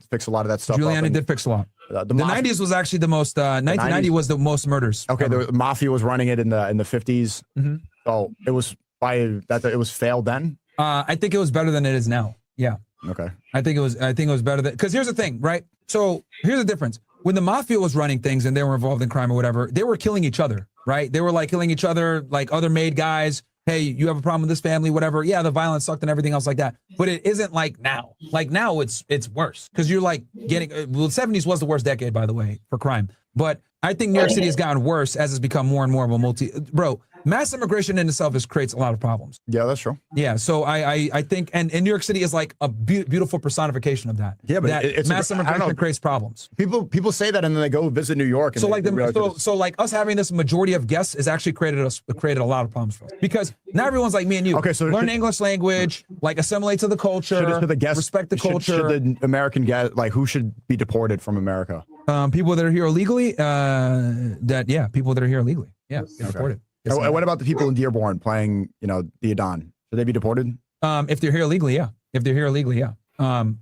fix a lot of that stuff. Giuliani did fix a lot. The 90s was actually the most. 1990 was the most murders. Okay, the mafia was running it in the 50s. Mm-hmm. So it was it was failed then. I think it was better than it is now. Yeah. Okay. I think it was better than, because here's the thing, right? So here's the difference. When the mafia was running things and they were involved in crime or whatever, they were killing each other, right? They were like killing each other, like other made guys. Hey, you have a problem with this family, whatever. Yeah, the violence sucked and everything else like that. But it isn't like now. Like now it's worse because you're like getting, the 70s was the worst decade, by the way, for crime. But I think New York City has gotten worse as it's become more and more of a mass immigration in itself creates a lot of problems. Yeah, that's true. Yeah, so I think, and New York City is like a beautiful personification of that. Yeah, but that mass immigration creates problems. People say that and then they go visit New York. And so like us having this majority of guests has actually created a lot of problems for us because now everyone's like me and you. Okay, so learn English language, like assimilate to the culture, respect the culture. Should the American guest, like who should be deported from America? People that are here illegally. People that are here illegally. Yeah, get deported. What about the people in Dearborn playing, the Adon? Should they be deported? If they're here illegally, yeah. If they're here illegally, yeah.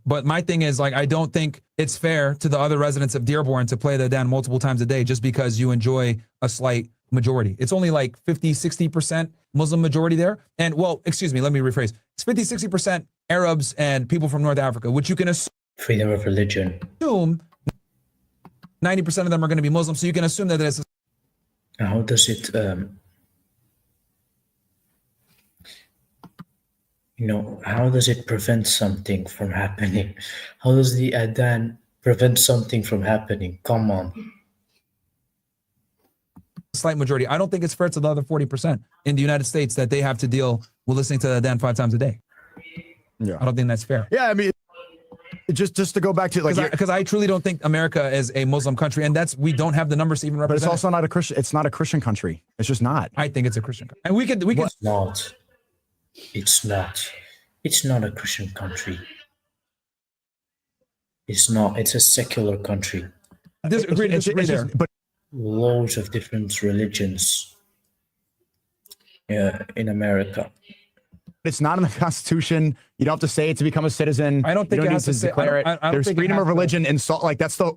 But my thing is, like, I don't think it's fair to the other residents of Dearborn to play that down multiple times a day just because you enjoy a slight majority. It's only like 50, 60% Muslim majority there. And, well, excuse me, let me rephrase. It's 50, 60% Arabs and people from North Africa, which you can Freedom of religion. assume 90% of them are going to be Muslim. So you can assume that it's How does it, how does it prevent something from happening? How does the Adhan prevent something from happening? Come on. slight majority. I don't think it's fair to the other 40% in the United States that they have to deal with listening to the Adhan 5 times a day. Yeah. I don't think that's fair. Yeah, I mean, just to go back to like, because I truly don't think America is a Muslim country, and we don't have the numbers to even represent. but it's also not a Christian. It's not a Christian country. It's just not. I think it's a Christian country, and we could. It's not. It's not. It's not a Christian country. It's not. It's a secular country. Disagree there. But Loads of different religions in America. it's not in the Constitution. You don't have to say it to become a citizen. I don't think you it don't has need to say- declare I it. don't There's think it freedom has of to. religion and so like that's the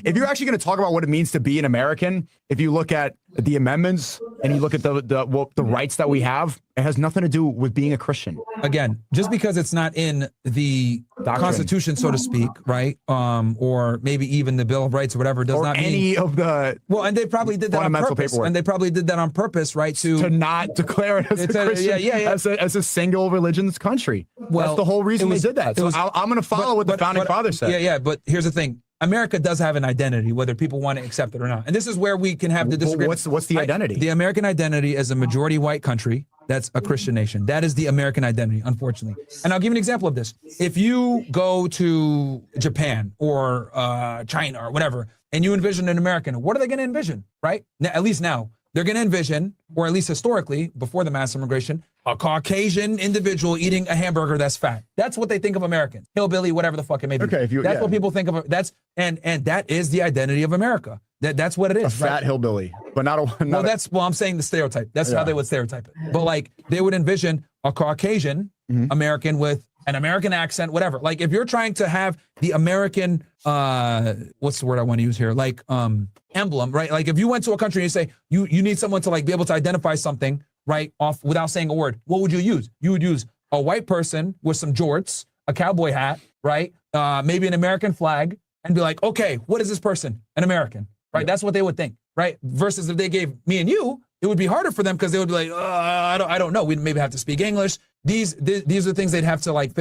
if you're actually going to talk about what it means to be an American, if you look at the amendments and you look at the rights that we have, it has nothing to do with being a Christian. Again, just because it's not in the Constitution, so to speak, right? Or maybe even the Bill of Rights or whatever, does Or not any mean. of the Well, and they probably did that on fundamental purpose. paperwork. And they probably did that on purpose, right? to not declare it as a It's a- Christian, yeah. as a single religions country. Well, that's the whole reason it was- they did that. it So was- I'm going to follow what the founding fathers said. Yeah. But here's the thing: America does have an identity, whether people want to accept it or not. And this is where we can have the Well, disagreement. what's the identity? The American identity is a majority white country that's a Christian nation. That is the American identity, unfortunately. And I'll give you an example of this. If you go to Japan or China or whatever, and you envision an American, what are they going to envision, right? At least now, they're going to envision, or at least historically, before the mass immigration, a Caucasian individual eating a hamburger that's fat. That's what they think of Americans. Hillbilly, whatever the fuck it may be. Okay, that's what people think of. And that is the identity of America. That's what it is. A fat hillbilly, but not a. Not Well, I'm saying the stereotype. That's how they would stereotype it. But like they would envision a Caucasian American with an American accent, whatever. Like if you're trying to have the American, what's the word I want to use here? Like emblem, right? Like if you went to a country and you say you need someone to like be able to identify something, right, off without saying a word, what would you use? You would use a white person with some jorts, a cowboy hat, right? Maybe an American flag, and be like, okay, what is this person? An American, right? That's what they would think, right? Versus if they gave me and you, it would be harder for them because they would be like, I don't know. We'd maybe have to speak English. These are things they'd have to like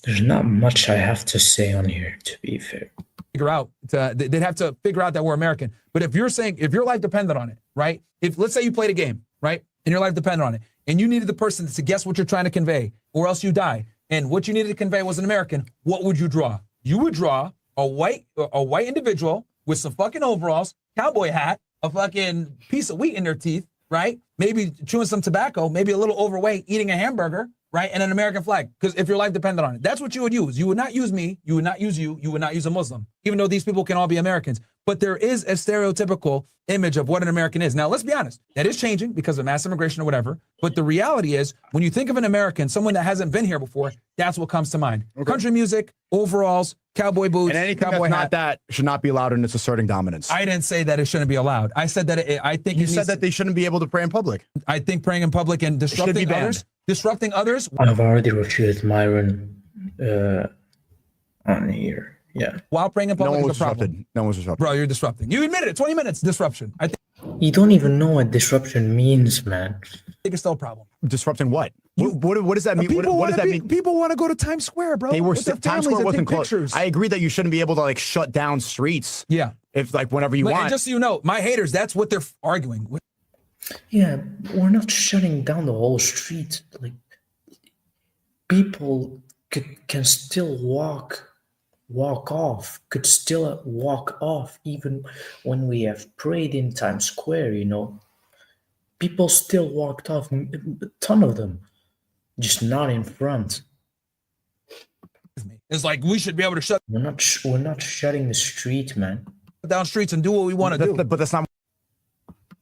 There's not much I have to say on here, to be fair. figure out. They'd have to figure out that we're American. But if you're saying, if your life depended on it, right? If let's say you played a game, right? And your life depended on it, and you needed the person to guess what you're trying to convey, or else you die. And what you needed to convey was an American. What would you draw? You would draw a white individual with some fucking overalls, cowboy hat, a fucking piece of wheat in their teeth, right? Maybe chewing some tobacco, maybe a little overweight, eating a hamburger, right? And an American flag. Because if your life depended on it, that's what you would use. You would not use me. You would not use you. You would not use a Muslim, even though these people can all be Americans. But there is a stereotypical image of what an American is. Now, let's be honest. That is changing because of mass immigration or whatever. But the reality is, when you think of an American, someone that hasn't been here before, that's what comes to mind. Okay. Country music, overalls, cowboy boots, and anything cowboy that's hat. not that should not be allowed in its asserting dominance. I didn't say that it shouldn't be allowed. I said that I think you said that they shouldn't be able to pray in public. I think praying in public and disrupting others. I've already refuted Myron on here. Yeah. While praying in public No is a problem. No one was disrupted. Bro, you're disrupting. You admitted it. 20 minutes disruption. I think You don't even know what disruption means, man. it's still a problem. Disrupting what? What does that mean? What does that mean? People want to go to Times Square, bro. They were with their Times families Square and wasn't take closed. pictures. I agree that you shouldn't be able to like shut down streets. Yeah. If like whenever you And want. just so you know, my haters, that's what they're arguing with. Yeah, we're not shutting down the whole street. Like, people can still walk off, could still walk off, even when we have prayed in Times Square, you know. People still walked off, a ton of them, just not in front. It's like we should be able to shut We're not shutting the street, man. down streets and do what we want to do. But that's not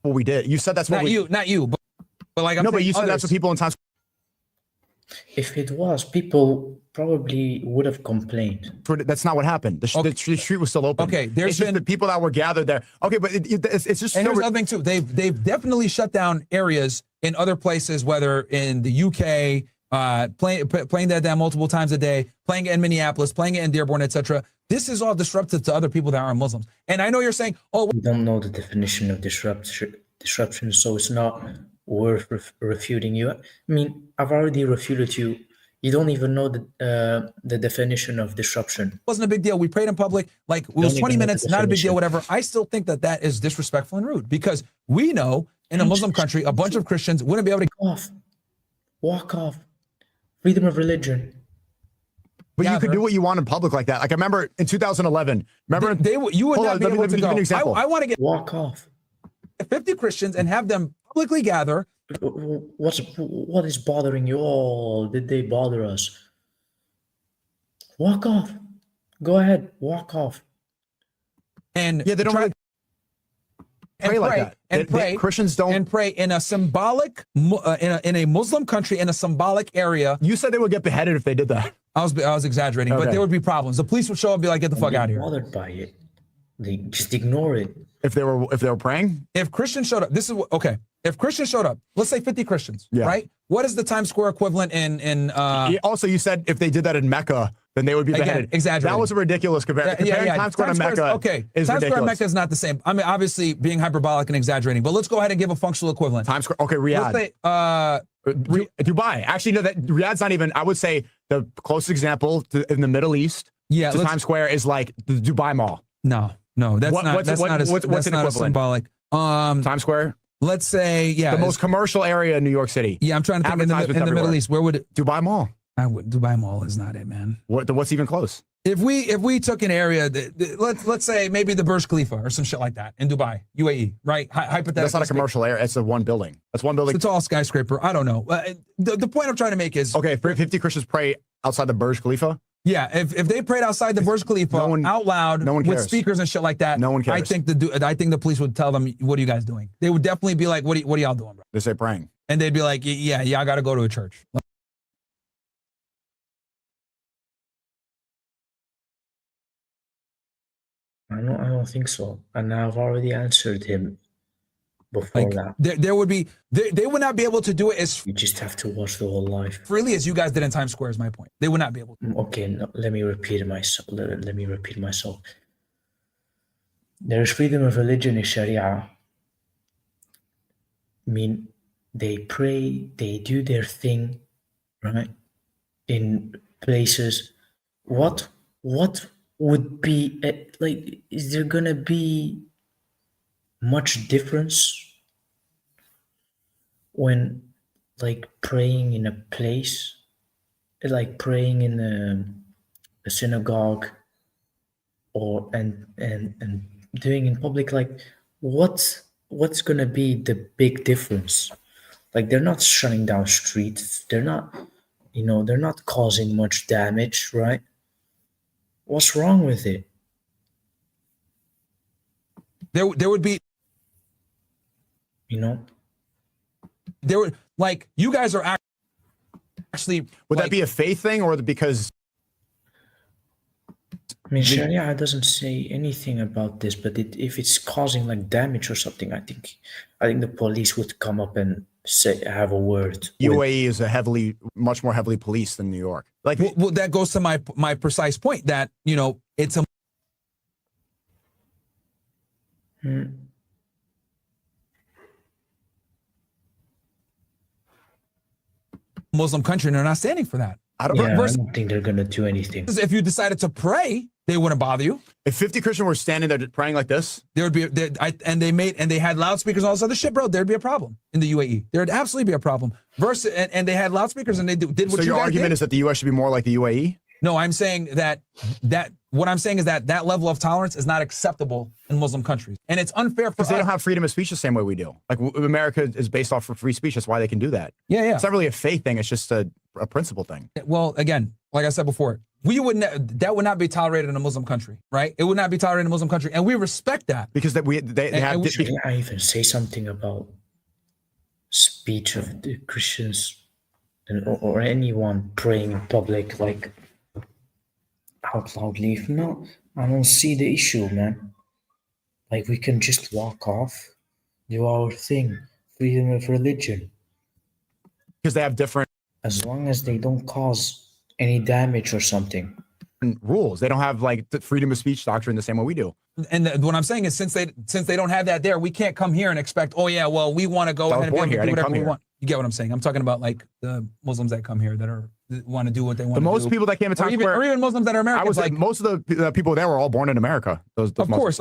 what we did. You said that's what Not you, but like I'm no, but saying you said others. that's what people in Times If it was, people probably would have complained. That's not what happened. The street was still open. Okay, there's just the people that were gathered there. Okay, but it's just. And here's the other thing too. They've definitely shut down areas in other places, whether in the UK, playing that down multiple times a day, playing it in Minneapolis, playing it in Dearborn, etc. This is all disruptive to other people that aren't Muslims. And I know you're saying, oh, we don't know the definition of disruption, so it's not worth refuting you. I mean, I've already refuted you. You don't even know the definition of disruption. It wasn't a big deal. We prayed in public, like it was 20 minutes, not a big deal, whatever. I still think that is disrespectful and rude, because we know in a Muslim country, a bunch of Christians wouldn't be able to walk off. Freedom of religion. But you could do what you want in public like that. Like I remember in 2011. Remember you would not be able to go. I want to get walk off 50 Christians and have them publicly gather. What is bothering you? Oh, did they bother us? Walk off. Go ahead. Walk off. And yeah, they don't really pray like that. And pray. Christians don't. And pray in a symbolic, in a Muslim country, in a symbolic area. You said they would get beheaded if they did that. I was exaggerating, but there would be problems. The police would show up and be like, get the fuck out of here. Bothered by it. They just ignore it. If they were praying? If Christians showed up, okay. If Christians showed up, let's say 50 Christians, right? What is the Times Square equivalent in also, you said if they did that in Mecca, then they would be beheaded. Again, exaggerating. That was a ridiculous comparison. Comparing Times Square to Mecca okay. is Times ridiculous. Square and Mecca is not the same. I mean, obviously being hyperbolic and exaggerating, but let's go ahead and give a functional equivalent. Times Square, okay, Riyadh. Let's say, Dubai. Actually, no, that Riyadh's not even, I would say the closest example in the Middle East to Times Square is like the Dubai Mall. No, that's not symbolic. Times Square? Let's say, the most commercial area in New York City. Yeah, I'm trying to think in the Middle East. Where would it? Dubai Mall. Dubai Mall is not it, man. What's even close? If we took an area, let's say maybe the Burj Khalifa or some shit like that in Dubai, UAE, right? Hypothetically. That's not a commercial area. It's a one building. That's one building. It's a tall skyscraper. I don't know. The point I'm trying to make is, okay, 50 Christians pray outside the Burj Khalifa. Yeah, if they prayed outside the Burj Khalifa out loud with speakers and shit like that, no one cares. I think the police would tell them, "What are you guys doing?" They would definitely be like, "What are y'all doing, bro?" They say praying, and they'd be like, "Yeah, I got to go to a church." I don't think so, and I've already answered him before that. There would be they would not be able to do it as you just have to watch the whole life freely as you guys did in Times Square. Is my point. They would not be able to. Okay, no, let me repeat myself. There is freedom of religion in Sharia. I mean, they pray, they do their thing, right? In places, what would be like? Is there gonna be much difference when like praying in a place, like praying in a synagogue, or and doing in public? Like what's gonna be the big difference? Like they're not shutting down streets, they're not causing much damage, right? What's wrong with it? There would be, there would, like, you guys are actually. Would that be a faith thing, or because? I mean, Sharia doesn't say anything about this, but if it's causing like damage or something, I think the police would come up and have a word. UAE is much more heavily policed than New York. Like, well, that goes to my precise point that it's a Muslim country, and they're not standing for that. I don't think they're going to do anything. If you decided to pray, they wouldn't bother you. If 50 Christians were standing there praying like this, there would be, and they had loudspeakers and all this other shit, bro. There'd be a problem in the UAE. There'd absolutely be a problem. Versus, and they had loudspeakers and they did what you guys did. So your argument is that the U.S. should be more like the UAE? No, I'm saying that what I'm saying is that level of tolerance is not acceptable in Muslim countries, and it's unfair for us. They don't have freedom of speech the same way we do. Like America is based off of free speech. That's why they can do that. Yeah. It's not really a faith thing. It's just a principle thing. Well, again, like I said before, that would not be tolerated in a Muslim country, right? It would not be tolerated in a Muslim country, and we respect that because they have. Can I even say something about speech of the Christians? or anyone praying in public, like out loudly. No, I don't see the issue, man. Like we can just walk off, do our thing, freedom of religion, because they have different as long as they don't cause any damage or something. rules. They don't have like the freedom of speech doctrine the same way we do. And what I'm saying is, since they don't have that there, we can't come here and expect, oh yeah, well, we want to go ahead and be able to do whatever we want. You get what I'm saying? I'm talking about like the Muslims that come here that want to do what they want to do. The most people that came to Times Square, or even Muslims that are Americans. I was like most of the people there were all born in America. Of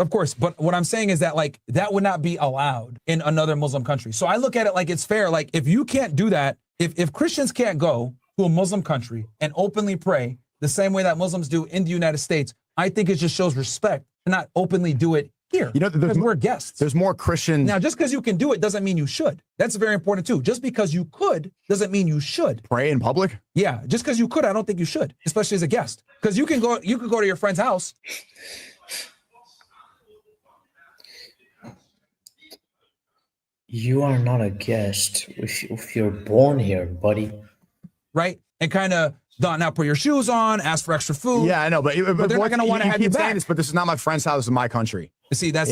course. But what I'm saying is that like that would not be allowed in another Muslim country. So I look at it like it's fair. Like if you can't do that, if Christians can't go to a Muslim country and openly pray the same way that Muslims do in the United States, I think it just shows respect to not openly do it here. You know, because we're guests. There's more Christians. Now, just because you can do it doesn't mean you should. That's very important too. Just because you could doesn't mean you should. Pray in public? Yeah, just because you could, I don't think you should, especially as a guest. Because you could go to your friend's house. You are not a guest if you're born here, buddy. Right? And kind of not put your shoes on, ask for extra food. Yeah, I know, but they're not going to want to have you back. But this is not my friend's house. This is my country. See, that's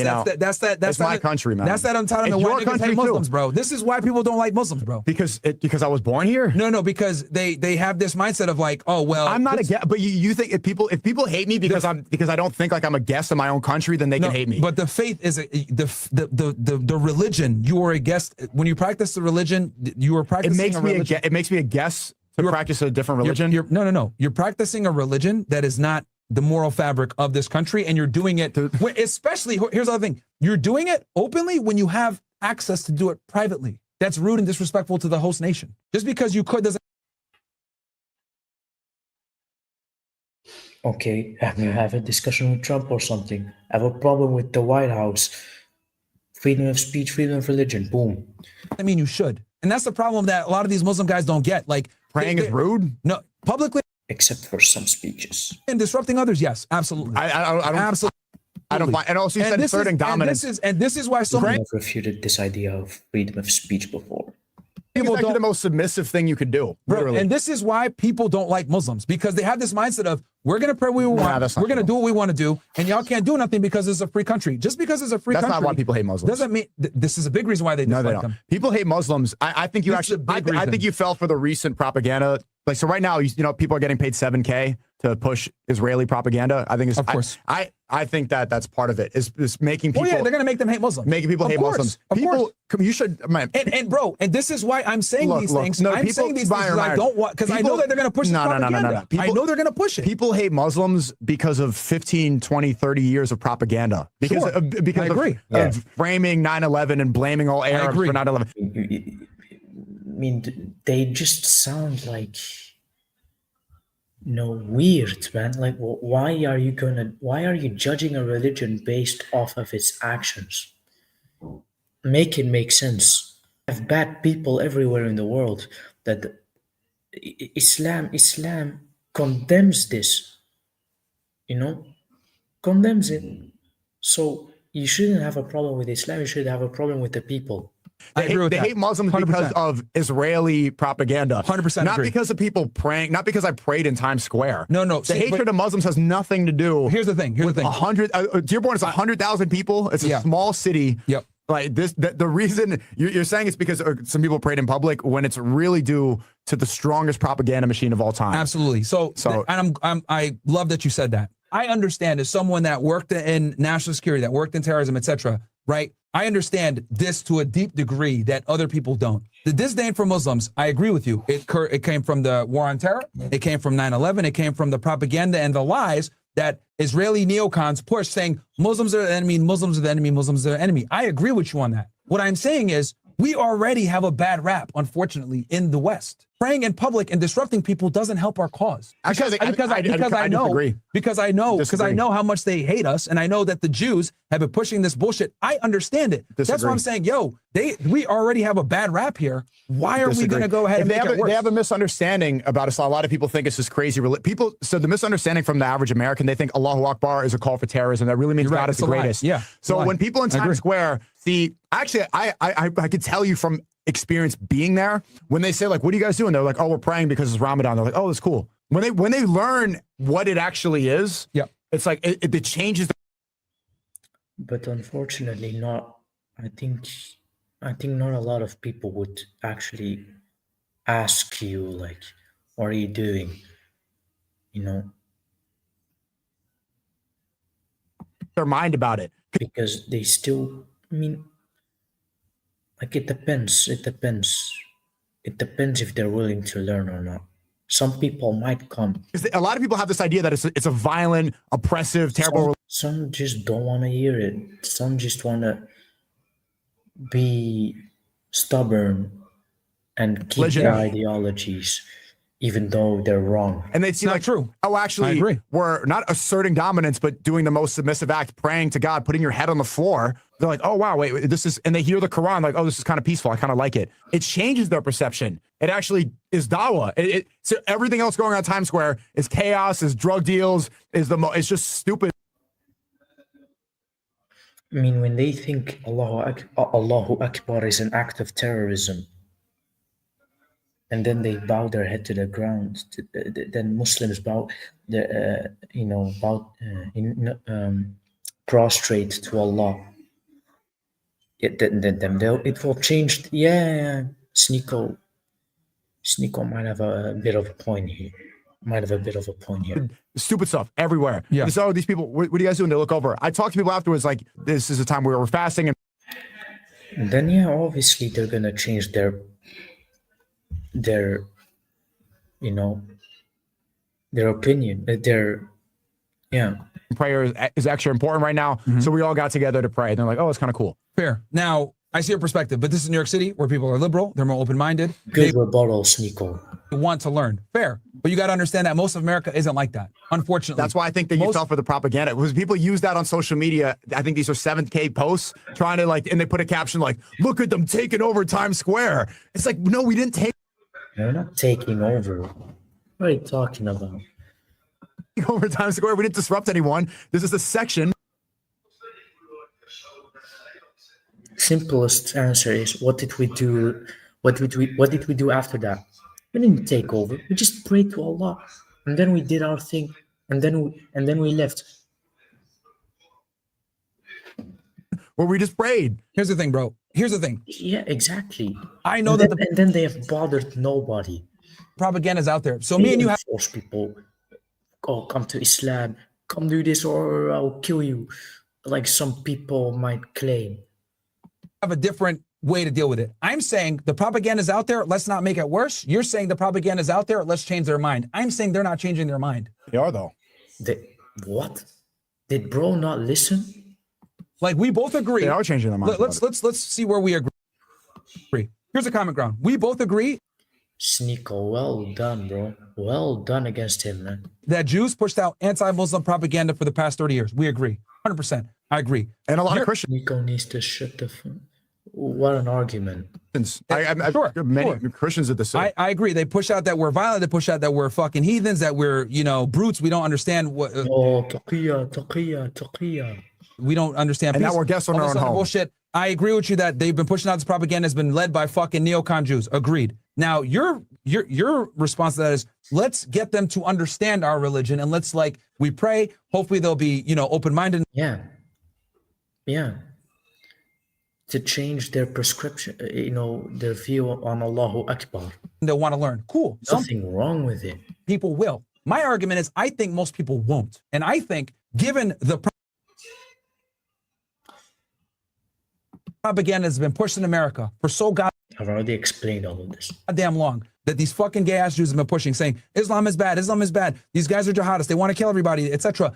my country, man. That's that entitlement. Why niggas hate Muslims, bro? This is why people don't like Muslims, bro. Because I was born here? No, because they have this mindset of like, oh well. I'm not a guest, but you think if people hate me because I don't think like I'm a guest in my own country, then they can hate me. But the faith is the religion. You are a guest when you practice the religion. You are practicing. It makes me a guest to practice a different religion. No. You're practicing a religion that is not the moral fabric of this country, and you're doing it especially, here's the other thing, you're doing it openly when you have access to do it privately. That's rude and disrespectful to the host nation. Just because you could doesn't. Okay, you have a discussion with Trump or something. I have a problem with the White House. Freedom of speech, freedom of religion, boom. I mean, you should. And that's the problem that a lot of these Muslim guys don't get. Like, praying is rude? No, publicly. Except for some speeches. And disrupting others, yes, absolutely. I don't absolutely. I don't find, and also you said asserting dominance. This is why so many have refuted this idea of freedom of speech before. It's actually the most submissive thing you could do. Bro, and this is why people don't like Muslims, because they have this mindset of, we're going to pray what we want, we're going to do what we want to do, and y'all can't do nothing because it's a free country. Just because it's a free country. That's not why people hate Muslims. Doesn't mean, this is a big reason why they dislike them. People hate Muslims. I think you actually, I think you fell for the recent propaganda. Like, so right now, people are getting paid $7K to push Israeli propaganda. I think it's, of course. I think that's part of it, is making people. Well, yeah, they're going to make them hate Muslims. Making people hate Muslims. People, you should, man. And bro, and this is why I'm saying these things. No, I'm saying these things because I don't want, because I know that they're going to push this propaganda. I know they're going to push it. People hate Muslims because of 15, 20, 30 years of propaganda. Because of framing 9/11 and blaming all Arabs for 9/11. I mean, they just sound like, weird, man. Like, why are you judging a religion based off of its actions? Make it make sense. I have bad people everywhere in the world that Islam condemns this, condemns it. So you shouldn't have a problem with Islam, you should have a problem with the people. They hate Muslims 100%. Because of Israeli propaganda. 100%. Not because of people praying, not because I prayed in Times Square. No. The hatred of Muslims has nothing to do. Here's the thing. Dearborn is 100,000 people. It's a small city. Yep. Like this, the reason you're saying it's because some people prayed in public when it's really due to the strongest propaganda machine of all time. Absolutely. So and I love that you said that. I understand as someone that worked in national security, that worked in terrorism, etc. Right? I understand this to a deep degree that other people don't. The disdain for Muslims, I agree with you. It came from the war on terror. It came from 9/11. It came from the propaganda and the lies that Israeli neocons push, saying Muslims are the enemy, Muslims are the enemy, Muslims are the enemy. I agree with you on that. What I'm saying is we already have a bad rap, unfortunately, in the West. Praying in public and disrupting people doesn't help our cause. Because I know how much they hate us, and I know that the Jews have been pushing this bullshit. I understand it. That's why I'm saying, we already have a bad rap here. Why are we going to go ahead and make it worse? They have a misunderstanding about Islam. A lot of people think it's this crazy religion. So the misunderstanding from the average American, they think Allahu Akbar is a call for terrorism. That really means God is the greatest. Yeah. So when people in Times Square see, actually, I could tell you from experience being there. When they say like, what are you guys doing? They're like, oh, we're praying because it's Ramadan. They're like, oh, that's cool. When they learn what it actually is, Yep. it's like it changes. But unfortunately, not. I think not a lot of people would actually ask you like, "What are you doing?" You know, Their mind about it. because they still. I mean, like it depends. It depends. It depends if they're willing to learn or not. Some people might come. Because a lot of people have this idea that it's a violent, oppressive, terrible. Some just don't want to hear it. Some just want to be stubborn and keep Religion. their ideologies, even though they're wrong. And they see Not like, true. oh, I actually, agree. we're not asserting dominance, but doing the most submissive act, praying to God, putting your head on the floor. They're like, oh, wow, wait, this is, and they hear the Quran, like, oh, this is kind of peaceful. I kind of like it. It changes their perception. It actually is dawah. So everything else going on at Times Square is chaos, is drug deals, it's just stupid. I mean, when they think Allahu Akbar is an act of terrorism, and then they bow their head to the ground, then Muslims prostrate to Allah. It will change. Yeah, Sneako might have a bit of a point here. Stupid stuff everywhere. Yeah. So these people, what are you guys doing? They look over. I talk to people afterwards, like, this is a time where we're fasting. And then, yeah, obviously they're gonna change their opinion. Prayer is extra important right now. So we all got together to pray. And they're like, oh, it's kind of cool. Fair. Now, I see your perspective, but this is New York City where people are liberal. They're more open-minded. Good rebuttal, Sneako. They want to learn. Fair. But you got to understand that most of America isn't like that, unfortunately. That's why I think that you fell for the propaganda. Because people use that on social media. I think these are 7K posts trying to and they put a caption like, look at them taking over Times Square. It's like, no, we didn't take They're not taking over. What are you talking about? over Times Square. We didn't disrupt anyone. This is a section. Simplest answer is, what did we do? What did we do after that? We didn't take over. We just prayed to Allah, and then we did our thing, and then we left. Well, we just prayed. Here's the thing, bro. Here's the thing. Yeah, exactly. I know and that then, and then they have bothered nobody. propaganda is out there. So They me and you didn't have force people. Oh, come to Islam. Come do this, or I'll kill you. Like some people might claim. a different way to deal with it. I'm saying the propaganda is out there. Let's not make it worse. You're saying the propaganda is out there. Let's change their mind. I'm saying they're not changing their mind. They are, though. What? Did bro not listen? Like, we both agree. They are changing their mind. Let's see where we agree. Here's a common ground. We both agree Sneako, well done, bro. Well done against him, man. that Jews pushed out anti-Muslim propaganda for the past 30 years. We agree. 100%. I agree. And a lot of Christians. Sneako needs to shut the phone. What an argument. Many Christians are the same. I agree. They push out that we're violent. They push out that we're fucking heathens, that we're, brutes. We don't understand what. Taqiyya. We don't understand. And peace. now we're guests on All our this own other home. bullshit. I agree with you that they've been pushing out this propaganda has been led by fucking neocon Jews. Agreed. Now your response to that is, let's get them to understand our religion and let's we pray. Hopefully they'll be open-minded. Yeah. To change their prescription, their view on Allahu Akbar. They'll want to learn. Cool. Some Nothing wrong with it. people will. My argument is I think most people won't. And I think given the propaganda has been pushed in America for so I've already explained all of this. goddamn long that these fucking gay ass Jews have been pushing, saying Islam is bad, these guys are jihadists, they want to kill everybody, etc.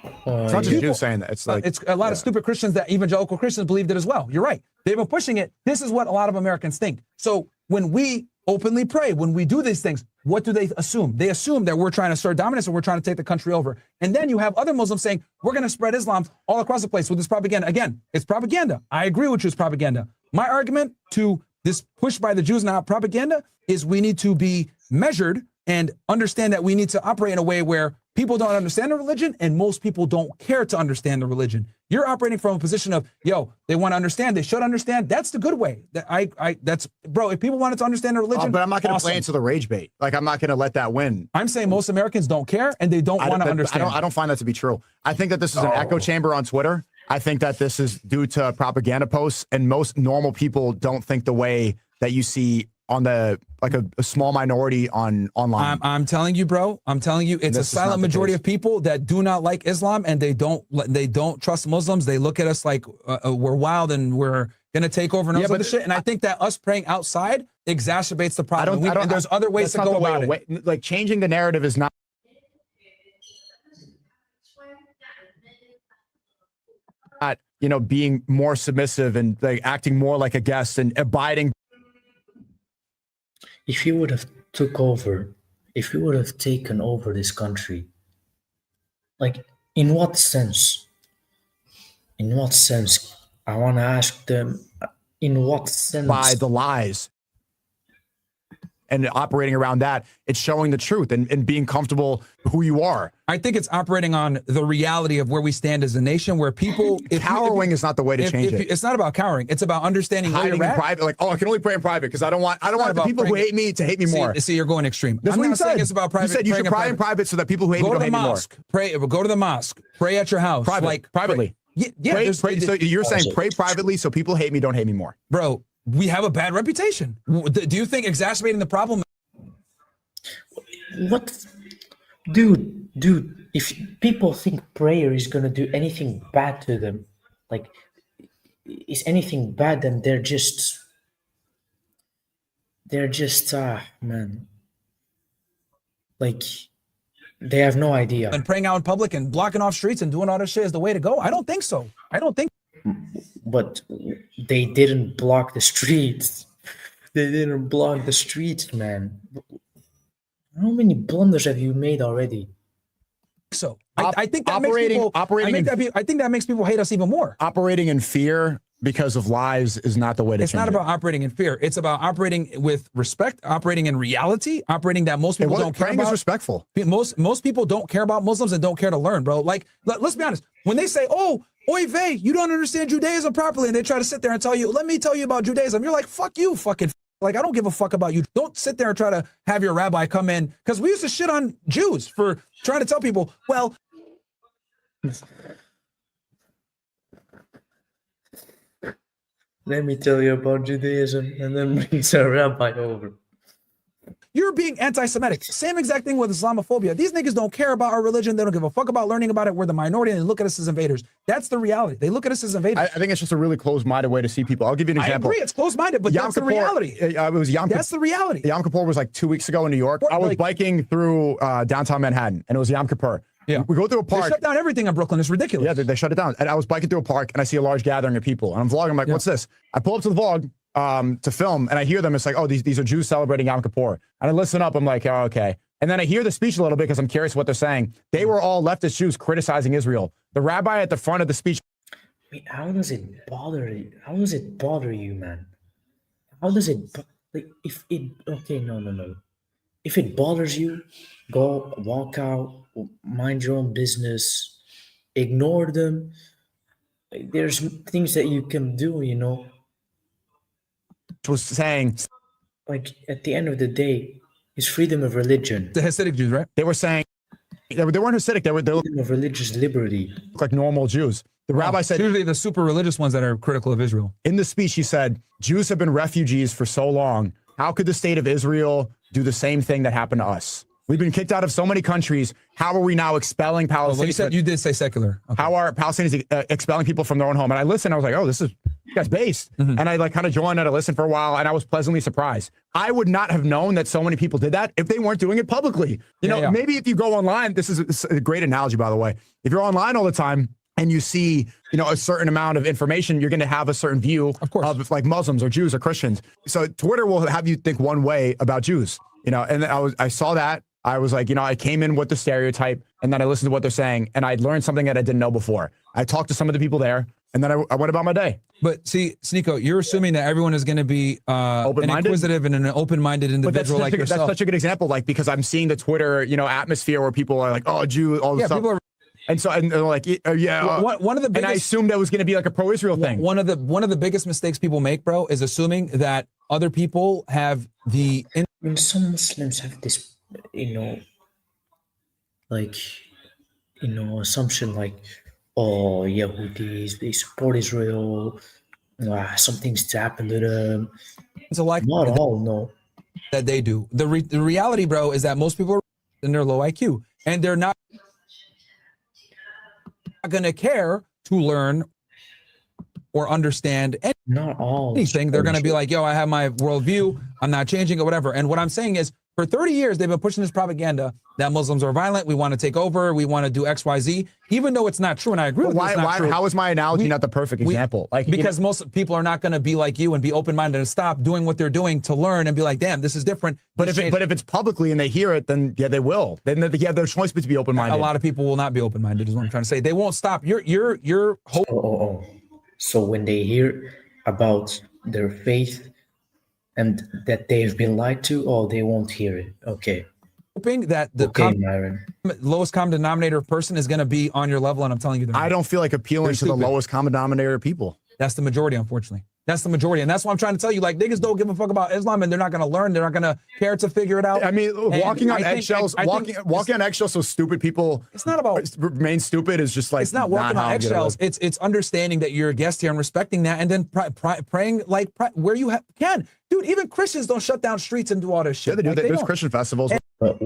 It's not just Jews saying that. It's like It's a lot of stupid Christians, that evangelical Christians believed it as well. You're right. They've been pushing it. This is what a lot of Americans think. So when we openly pray, when we do these things, what do they assume? They assume that we're trying to assert dominance and we're trying to take the country over. And then you have other Muslims saying, we're going to spread Islam all across the place with this propaganda. Again, it's propaganda. I agree with you, it's propaganda. My argument to this push by the Jews, not propaganda, is we need to be measured and understand that we need to operate in a way where people don't understand the religion, and most people don't care to understand the religion. You're operating from a position of, yo, they want to understand, they should understand. That's the good way. That's, bro, if people wanted to understand the religion, but I'm not going to play into the rage bait. Like, I'm not going to let that win. I'm saying most Americans don't care, and they don't want to understand. I don't find that to be true. I think that this is an echo chamber on Twitter. I think that this is due to propaganda posts, and most normal people don't think the way that you see on the, like a small minority online. I'm telling you, bro. I'm telling you, it's a silent majority of people that do not like Islam, and they don't trust Muslims. They look at us like we're wild and we're gonna take over and all this other shit. And I think that us praying outside exacerbates the problem. And there's other ways to go about it. Like, changing the narrative is not. Being more submissive and like acting more like a guest and abiding. If you would have taken over this country, like, in what sense? In what sense? I want to ask them, in what sense? By the lies. And operating around that, it's showing the truth and being comfortable who you are. I think it's operating on the reality of where we stand as a nation, where people... Cowering is not the way to change it. It's not about cowering. It's about understanding hiding where you're in at. private. Like, I can only pray in private because I don't want the people who hate me to hate me more. See, you're going extreme. That's what you said. It's about private. You said you should pray in private so that people who hate me don't hate me more. Go to the mosque. Pray at your house. Privately. So you're saying pray privately so people who hate me don't hate me more. Bro, we have a bad reputation. Do you think exacerbating the problem... What? Dude, if people think prayer is gonna do anything bad to them, like, is anything bad, then they're just man, like, they have no idea. And praying out in public and blocking off streets and doing all this shit is the way to go? I don't think so. But they didn't block the streets. They didn't block the streets, man. How many blunders have you made already? So I think that makes people hate us even more. Operating in fear because of lies is not the way to change it. It's not about operating in fear. It's about operating with respect, operating in reality, operating that most people don't care about. Praying is respectful. Most people don't care about Muslims and don't care to learn, bro. Like, let's be honest. When they say, oh, oy vey, you don't understand Judaism properly, and they try to sit there and tell you, let me tell you about Judaism, you're like, fuck you, fucking. Like, I don't give a fuck about you. Don't sit there and try to have your rabbi come in. Because we used to shit on Jews for trying to tell people, well... Let me tell you about Judaism, and then brings a rabbi over. You're being anti-Semitic. Same exact thing with Islamophobia. These niggas don't care about our religion. They don't give a fuck about learning about it. We're the minority, and they look at us as invaders. That's the reality. They look at us as invaders. I think it's just a really closed-minded way to see people. I'll give you an example. I agree, it's closed-minded, but that's the reality. It was Yom Kippur. That's the reality. Yom Kippur was like 2 weeks ago in New York. I was biking through downtown Manhattan, and it was Yom Kippur. Yeah. We go through a park. They shut down everything in Brooklyn. It's ridiculous. Yeah, they shut it down. And I was biking through a park, and I see a large gathering of people. And I'm vlogging. I'm like, what's this? I pull up to the vlog to film, and I hear them. It's like, oh, these are Jews celebrating Yom Kippur. And I listen up. I'm like, oh, okay. And then I hear the speech a little bit because I'm curious what they're saying. They were all leftist Jews criticizing Israel. The rabbi at the front of the speech. Wait, how does it bother you? How does it bother you, man? How does it, like, if it, okay, no. If it bothers you, go walk out, mind your own business, ignore them. There's things that you can do, you know. Was saying, like, at the end of the day, it's freedom of religion. The Hasidic Jews, right? They were saying they weren't Hasidic. They were freedom of religious liberty, like normal Jews. The rabbi said, usually the super religious ones that are critical of Israel. In the speech, he said, Jews have been refugees for so long. How could the state of Israel do the same thing that happened to us? We've been kicked out of so many countries. How are we now expelling Palestinians? You did say secular. Okay. How are Palestinians expelling people from their own home? And I listened. I was like, oh, this is that's based. And I like kind of joined and I listened for a while, and I was pleasantly surprised. I would not have known that so many people did that if they weren't doing it publicly. You know, maybe if you go online, this is a great analogy, by the way. If you're online all the time and you see, you know, a certain amount of information, you're going to have a certain view of like Muslims or Jews or Christians. So Twitter will have you think one way about Jews, you know, and I saw that. I was like, I came in with the stereotype, and then I listened to what they're saying, and I learned something that I didn't know before. I talked to some of the people there, and then I went about my day. But see, Sneako, you're assuming that everyone is going to be an inquisitive and an open-minded individual like yourself. That's such a good example, like, because I'm seeing the Twitter, atmosphere where people are like, oh, Jew, all this stuff. People are, and they're like, one of the biggest, and I assumed that was going to be like a pro-Israel thing. One of the biggest mistakes people make, bro, is assuming that other people have the. Some Muslims have this, assumption like, oh, Yahudis, they support Israel. Something's to happen to them. It's a like not all, no. That they do. The reality, bro, is that most people are in their low IQ, and they're not going to care to learn or understand anything. They're going to be like, yo, I have my worldview. I'm not changing or whatever. And what I'm saying is, for 30 years, they've been pushing this propaganda that Muslims are violent. We want to take over. We want to do X, Y, Z, even though it's not true. And I agree with you. How is my analogy not the perfect example? Because most people are not going to be like you and be open-minded and stop doing what they're doing to learn and be like, damn, this is different. But if it's publicly and they hear it, then yeah, they will. Then they have their choice to be open-minded. A lot of people will not be open-minded, is what I'm trying to say. They won't stop. Your hope. So when they hear about their faith and that they've been lied to, they won't hear it. Okay. Hoping that the Myron. lowest common denominator person is going to be on your level, and I'm telling you, I don't feel like appealing to the lowest common denominator people. That's the majority, unfortunately. That's the majority, and that's what I'm trying to tell you. Like, niggas don't give a fuck about Islam, and they're not going to learn. They're not going to care to figure it out. I mean, walking on eggshells so stupid people. It's not about remain stupid. Is just like it's not walking on eggshells. It's understanding that you're a guest here and respecting that, and then praying like where you can, dude. Even Christians don't shut down streets and do all this shit. Yeah, they do. There's Christian festivals. But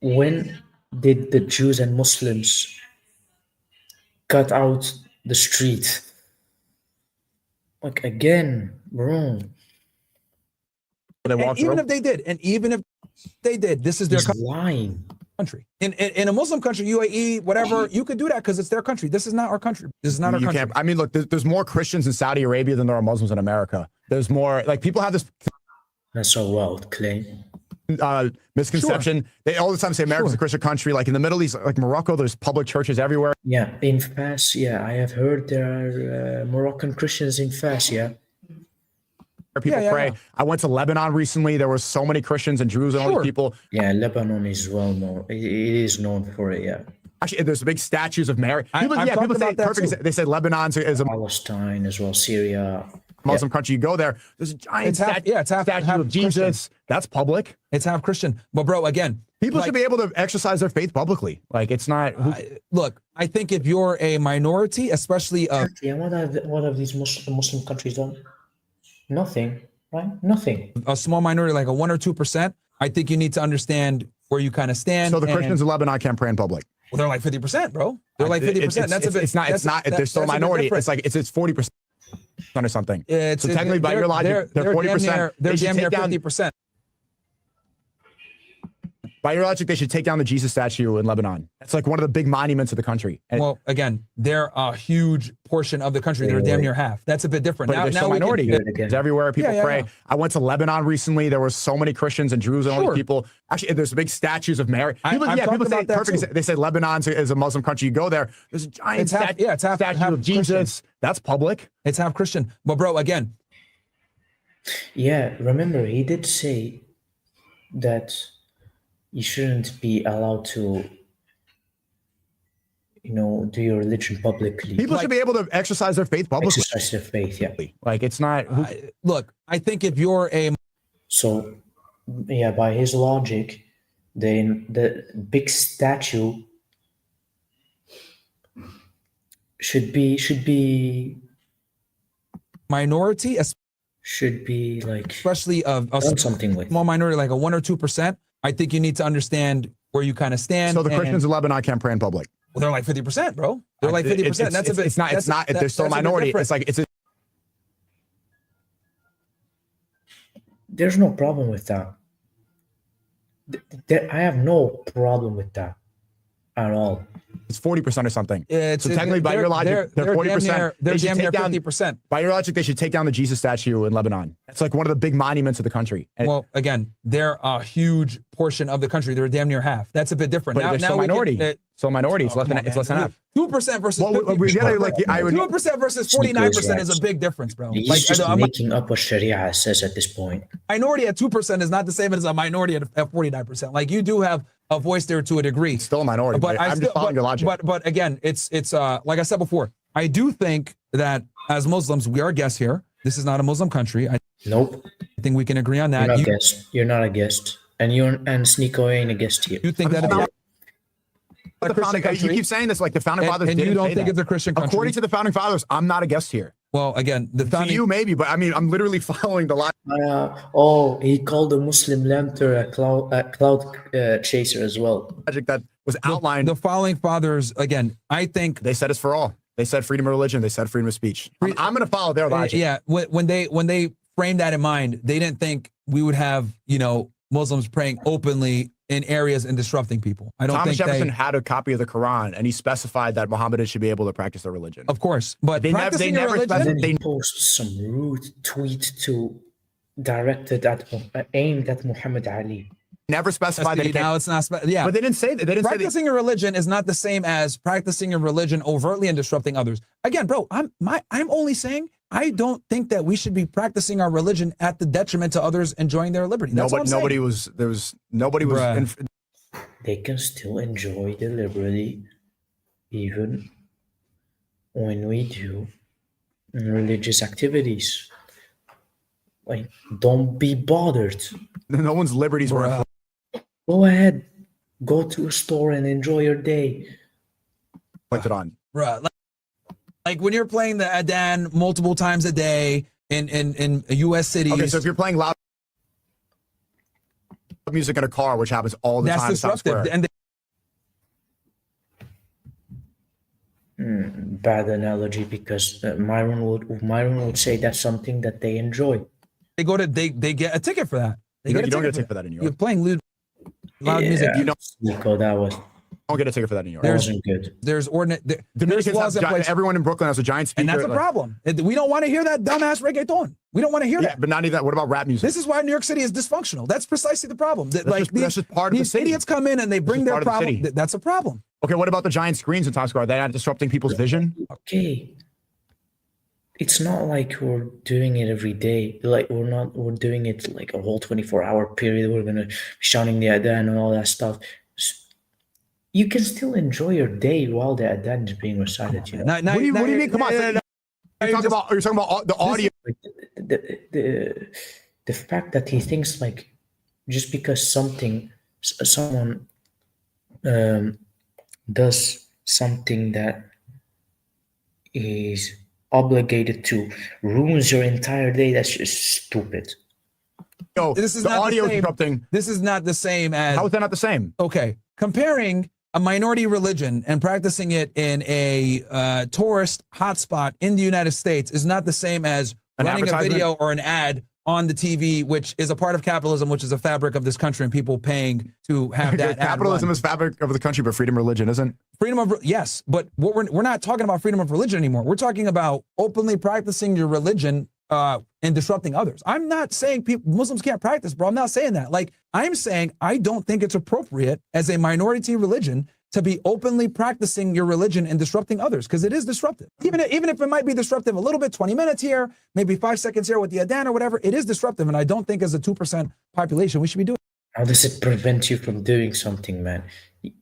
when did the Jews and Muslims cut out the street? Like, again, bro. Even if they did, this is their lying country. In a Muslim country, UAE, whatever, you could do that because it's their country. This is not our country. This is not our country. I mean, look, there's more Christians in Saudi Arabia than there are Muslims in America. There's more, like, people have this. That's a wild claim. Misconception. Sure. They all the time say America's a Christian country. Like in the Middle East, like Morocco, there's public churches everywhere. Yeah, in Fas, I have heard there are Moroccan Christians in Fas, People pray. I went to Lebanon recently. There were so many Christians and Jews and all these people. Yeah, Lebanon is well known. It is known for it, yeah. Actually, there's big statues of Mary. People say perfect. They say Lebanon is a Palestine as well, Syria. Muslim country. You go there, there's a giant statue of Jesus. Christian. That's public. It's half Christian. But bro, again, people should be able to exercise their faith publicly. Like, it's not. Look, I think if you're a minority, especially what have these Muslim countries done? Nothing, right? Nothing. A small minority, like a 1 or 2%. I think you need to understand where you kind of stand. So the Christians in Lebanon can't pray in public. Well, they're like 50%, bro. They're like 50%. That's a bit. It's not. They're still a minority. It's like it's 40%. Or something. So technically, by your logic, they're 40%. They're damn near 50%. By your logic, they should take down the Jesus statue in Lebanon. That's like one of the big monuments of the country. And well, again, they're a huge portion of the country. They're damn near half. That's a bit different. But now minority. It's everywhere. People pray. I went to Lebanon recently. There were so many Christians and Jews and all these people. Actually, there's big statues of Mary. People say perfect. They say Lebanon is a Muslim country. You go there, there's a giant statue of Jesus. Christian. That's public. It's half Christian. But bro, again. Yeah, remember, he did say that you shouldn't be allowed to, do your religion publicly. People should be able to exercise their faith publicly. Exercise their faith, yeah. Like, it's not. Look, I think if you're a. So, by his logic, then the big statue should be minority. Should be like, especially something with small minority, like a 1 or 2%. I think you need to understand where you kind of stand. So the Christians in Lebanon can't pray in public. Well, they're like 50%, bro. They're like 50%. That's a bit. It's not. They're still a minority. It's like it's. There's no problem with that. I have no problem with that. at all. It's 40% or something. So technically, by your logic, they're 40%. They're damn near 50%. By your logic, they should take down the Jesus statue in Lebanon. It's like one of the big monuments of the country. And well, again, they're a huge portion of the country. They're damn near half. That's a bit different. But they're still minority. Still minority. It's less than half. 2% versus 50%. 2% versus 49% is a big difference, bro. He's just making up what Sharia says at this point. Minority at 2% is not the same as a minority at 49%. Like, you do have a voice there to a degree. It's still a minority, but I'm just following your logic. But again, it's like I said before, I do think that as Muslims, we are guests here. This is not a Muslim country. Nope. I think we can agree on that. You're not a guest. And Sneako ain't a guest here. You think that you keep saying this like the founding fathers and didn't you don't say think that. it's a Christian country. According to the founding fathers, I'm not a guest here. Well, again, the founding... To you maybe, but I mean, I'm literally following the line. He called a Muslim lantern a cloud chaser as well. Logic that was outlined. The founding fathers, again, I think... They said it's for all. They said freedom of religion. They said freedom of speech. I'm going to follow their logic. Yeah, when they framed that in mind, they didn't think we would have, Muslims praying openly in areas and disrupting people. I don't Thomas think Jefferson had a copy of the Quran, and he specified that Mohammedans should be able to practice their religion. Of course, but they post some rude tweet directed at aimed at Muhammad Ali. Never specified that. Now it's not. Yeah, but they didn't say that. They didn't practicing your religion is not the same as practicing your religion overtly and disrupting others. Again, bro, I'm only saying I don't think that we should be practicing our religion at the detriment to others enjoying their liberty. That's what I'm saying. Nobody was. They can still enjoy the liberty, even when we do religious activities. Like, don't be bothered. No one's liberties were. Go ahead, go to a store and enjoy your day. Put it on, bruh. Like when you're playing the Adhan multiple times a day in U.S. cities. Okay, so if you're playing loud music in a car, which happens all the time, that's disruptive. Bad analogy, because Myron would say that's something that they enjoy. They get a ticket for that. You don't get a ticket for that in New York. You're playing loud music. You don't. Nico, that was. Don't get a ticket for that in New York. That wasn't good. There's laws in place. Everyone in Brooklyn has a giant speaker. And that's a problem. We don't want to hear that dumbass reggaeton. We don't want to hear that. But not even that. What about rap music? This is why New York City is dysfunctional. That's precisely the problem. That's just part of the city. These idiots come in and they bring their problem. That's a problem. Okay, what about the giant screens in Times Square? Are they not disrupting people's vision? Okay. It's not like we're doing it every day. Like we're doing it like a whole 24-hour period. We're gonna be shouting the Adhan and all that stuff. You can still enjoy your day while the Adhan is being recited. What do you mean? Come on. You're talking about the audio. The fact that he thinks like just because someone does something that is obligated to ruins your entire day, that's just stupid. No, this is the audio disrupting. This is not the same as. How is that not the same? Okay, comparing a minority religion and practicing it in a tourist hotspot in the United States is not the same as running a video or an ad on the TV, which is a part of capitalism, which is a fabric of this country, and people paying to have that. Capitalism is fabric of the country, but freedom of religion isn't. Freedom of yes, but what we're not talking about freedom of religion anymore. We're talking about openly practicing your religion and disrupting others. I'm not saying Muslims can't practice, bro. I'm not saying that. Like, I'm saying I don't think it's appropriate as a minority religion to be openly practicing your religion and disrupting others, because it is disruptive. Even if it might be disruptive a little bit, 20 minutes here, maybe 5 seconds here with the Adhan or whatever, it is disruptive. And I don't think as a 2% population, we should be doing it. How does it prevent you from doing something, man?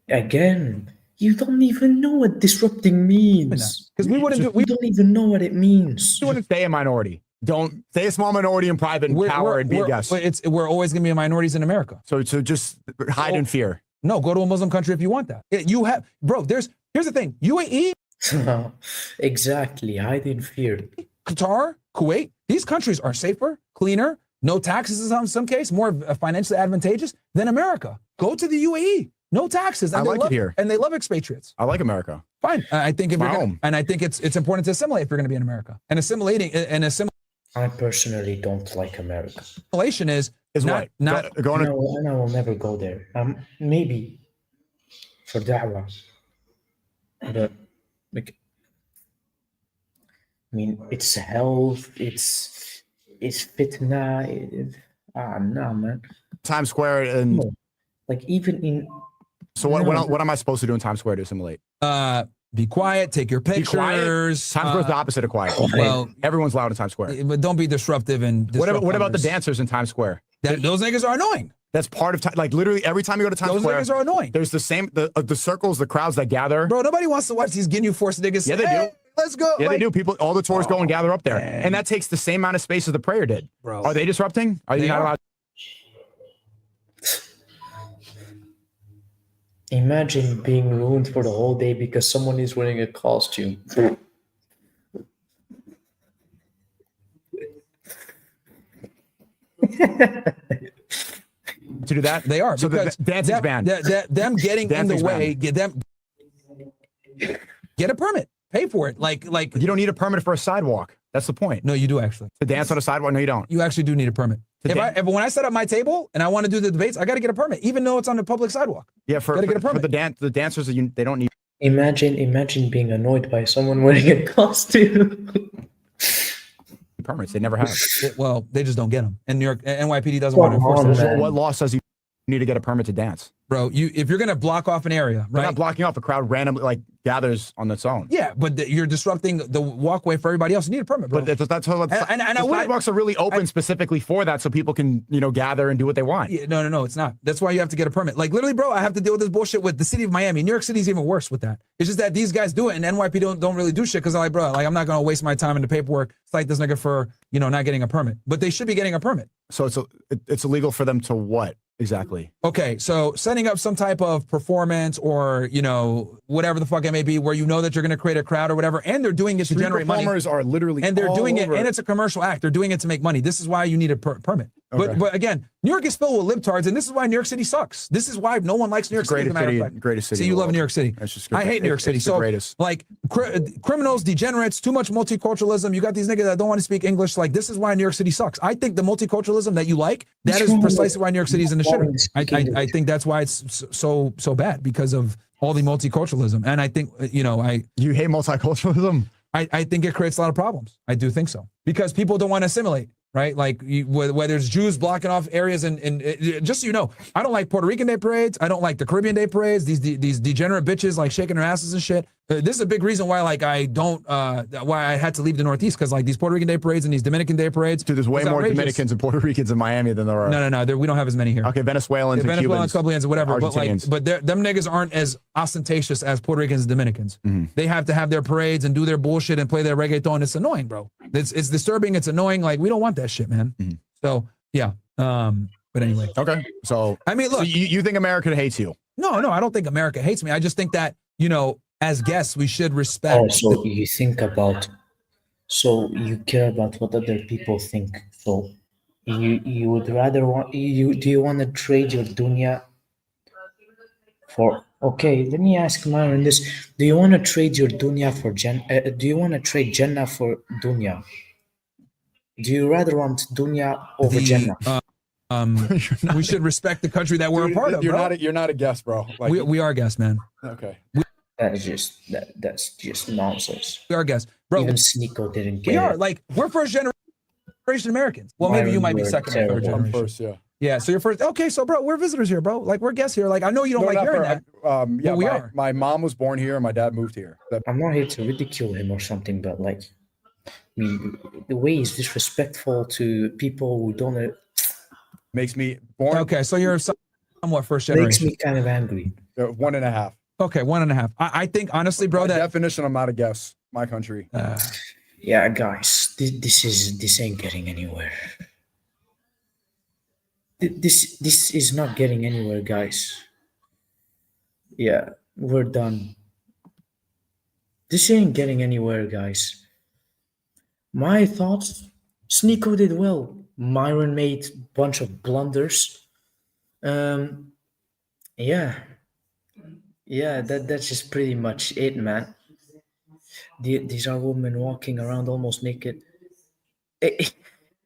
Again, you don't even know what disrupting means. Because we don't even know what it means. You wouldn't stay a minority. Don't stay a small minority in private and power and be a guest. We're always going to be minorities in America. So just hide in fear. No, go to a Muslim country if you want that. You have, bro. Here's the thing. UAE, exactly. Hide in fear. Qatar, Kuwait. These countries are safer, cleaner, no taxes in some case, more financially advantageous than America. Go to the UAE, no taxes. And I like it here, and they love expatriates. I like America. Fine. I think if you're home, and I think it's important to assimilate if you're going to be in America. And I personally don't like America. Assimilation is and I will never go there. Maybe for da'wah. But like, I mean, it's health, it's fitna. No, man. Times Square and No. Like even in so what am I supposed to do in Times Square to assimilate? Be quiet, take your Be quiet? pictures. Times Square's the opposite of quiet. Well, Everyone's loud in Times Square. but don't be disruptive and What disrupt about the others. dancers in Times Square? Those niggas are annoying. That's part of like literally every time you go to Times Those Square. niggas are annoying. There's the same the circles, the crowds that gather. Bro, nobody wants to watch these Ginyu Force niggas. Yeah, they Hey, do. let's go. Yeah, Like, they do. People, all the tours go and gather up there, man. and that takes the same amount of space as the prayer did. Bro. Are they disrupting? Are you They not are. allowed? Imagine being ruined for the whole day because someone is wearing a costume. To do that? They are. So because the dance is banned. Them getting in the Dancing's way, banned. get a permit. Pay for it. Like You don't need a permit for a sidewalk. That's the point. no, you do actually. To dance on a sidewalk? No, you don't. You actually do need a permit. If when I set up my table and I want to do the debates, I got to get a permit, even though it's on the public sidewalk. Yeah, for Gotta get a permit. the dancers, they don't need Imagine being annoyed by someone wearing a costume. permits. They never have. Well, they just don't get them. And New York NYPD doesn't want to Come enforce on, that shit. man. What law says you need to get a permit to dance? Bro, if you're gonna block off an area, They're right? not blocking off a crowd randomly, like gathers on its own. Yeah, but you're disrupting the walkway for everybody else. You need a permit, bro. But that's how And I the wouldn't- sidewalks are really open specifically for that, so people can gather and do what they want. Yeah, no, it's not. That's why you have to get a permit. Like literally, bro, I have to deal with this bullshit with the city of Miami. New York City's even worse with that. It's just that these guys do it, and NYPD don't really do shit because they're like, bro, like I'm not gonna waste my time in the paperwork cite this nigga for not getting a permit. But they should be getting a permit. So it's illegal for them to what exactly? Okay, so setting up some type of performance or whatever the fuck it may be, where that you're gonna create a crowd or whatever, and they're doing it to generate money. Performers are literally And they're all doing it, over. and it's a commercial act. Th're doing it to make money. This is why you need a permit. Okay. But again, New York is filled with libtards, and this is why New York City sucks. This is why no one likes New York City. As a matter of fact. Greatest city. See, in you the love world. New York City. That's just I hate New York City. It's the So, greatest. like, criminals, degenerates, too much multiculturalism. You got these niggas that don't want to speak English. Like, this is why New York City sucks. I think the multiculturalism that you like, that is precisely why New York City is in the shitter. I think that's why it's so bad, because of all the multiculturalism. And I think, You hate multiculturalism? I think it creates a lot of problems. I do think so, because people don't want to assimilate, right? Like whether it's Jews blocking off areas, and just so you know, I don't like Puerto Rican Day parades. I don't like the Caribbean Day parades. These degenerate bitches like shaking their asses and shit. This is a big reason why I don't why I had to leave the Northeast, because like these Puerto Rican Day parades and these Dominican Day parades. Dude, there's way was more outrageous. Dominicans and Puerto Ricans in Miami than there are. No, we don't have as many here. Okay, Venezuelans and Venezuelans, Cubans. Colombians, whatever. Argentinians. But them niggas aren't as ostentatious as Puerto Ricans and Dominicans. Mm-hmm. They have to have their parades and do their bullshit and play their reggaeton. It's annoying, bro. It's disturbing. It's annoying. Like, we don't want that shit, man. Mm-hmm. So yeah. But anyway. Okay, so I mean, look. so you think America hates you? No, I don't think America hates me. I just think that as guests, we should respect. Oh, so you care about what other people think. So you would rather do you want to trade your dunya for? Okay, let me ask Myron this: do you want to trade your dunya for do you want to trade Jannah for dunya? Do you rather want dunya over Jannah? We should respect the country that we're a part of, bro. You're not a guest, bro. Like, We are guests, man. okay. That's just nonsense. We are guests, bro. Even Sneako didn't get We are it. like, we're first generation Americans. Well, maybe you might be Myron, second or you're third terrible. generation. First, yeah. Yeah, so you're first. Okay, so bro, we're visitors here, bro. Like, we're guests here. Like, I know you don't like hearing that. Yeah, we are. My mom was born here and my dad moved here. I'm not here to ridicule him or something, but like, I mean, the way he's disrespectful to people who don't Makes me born. Okay, so you're somewhat first makes generation. me kind of angry. 1.5. Okay, 1.5. I think honestly, bro, By that definition, I'm not a guest. My country. Yeah, guys, this ain't getting anywhere. This is not getting anywhere, guys. Yeah, we're done. This ain't getting anywhere, guys. My thoughts: Sneako did well. Myron made a bunch of blunders. Yeah, that's just pretty much it, man. These are women walking around almost naked.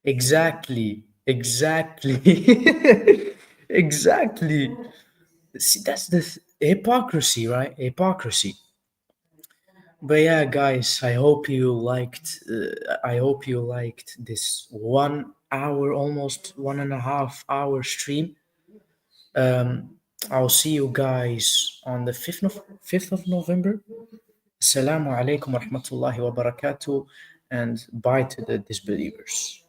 Exactly. Exactly. See, hypocrisy, right? Hypocrisy. But yeah, guys, I hope you liked. I hope you liked this 1 hour, almost 1.5 hour stream. I'll see you guys on the 5th of November. Assalamu alaikum wa rahmatullahi wa barakatuh, and bye to the disbelievers.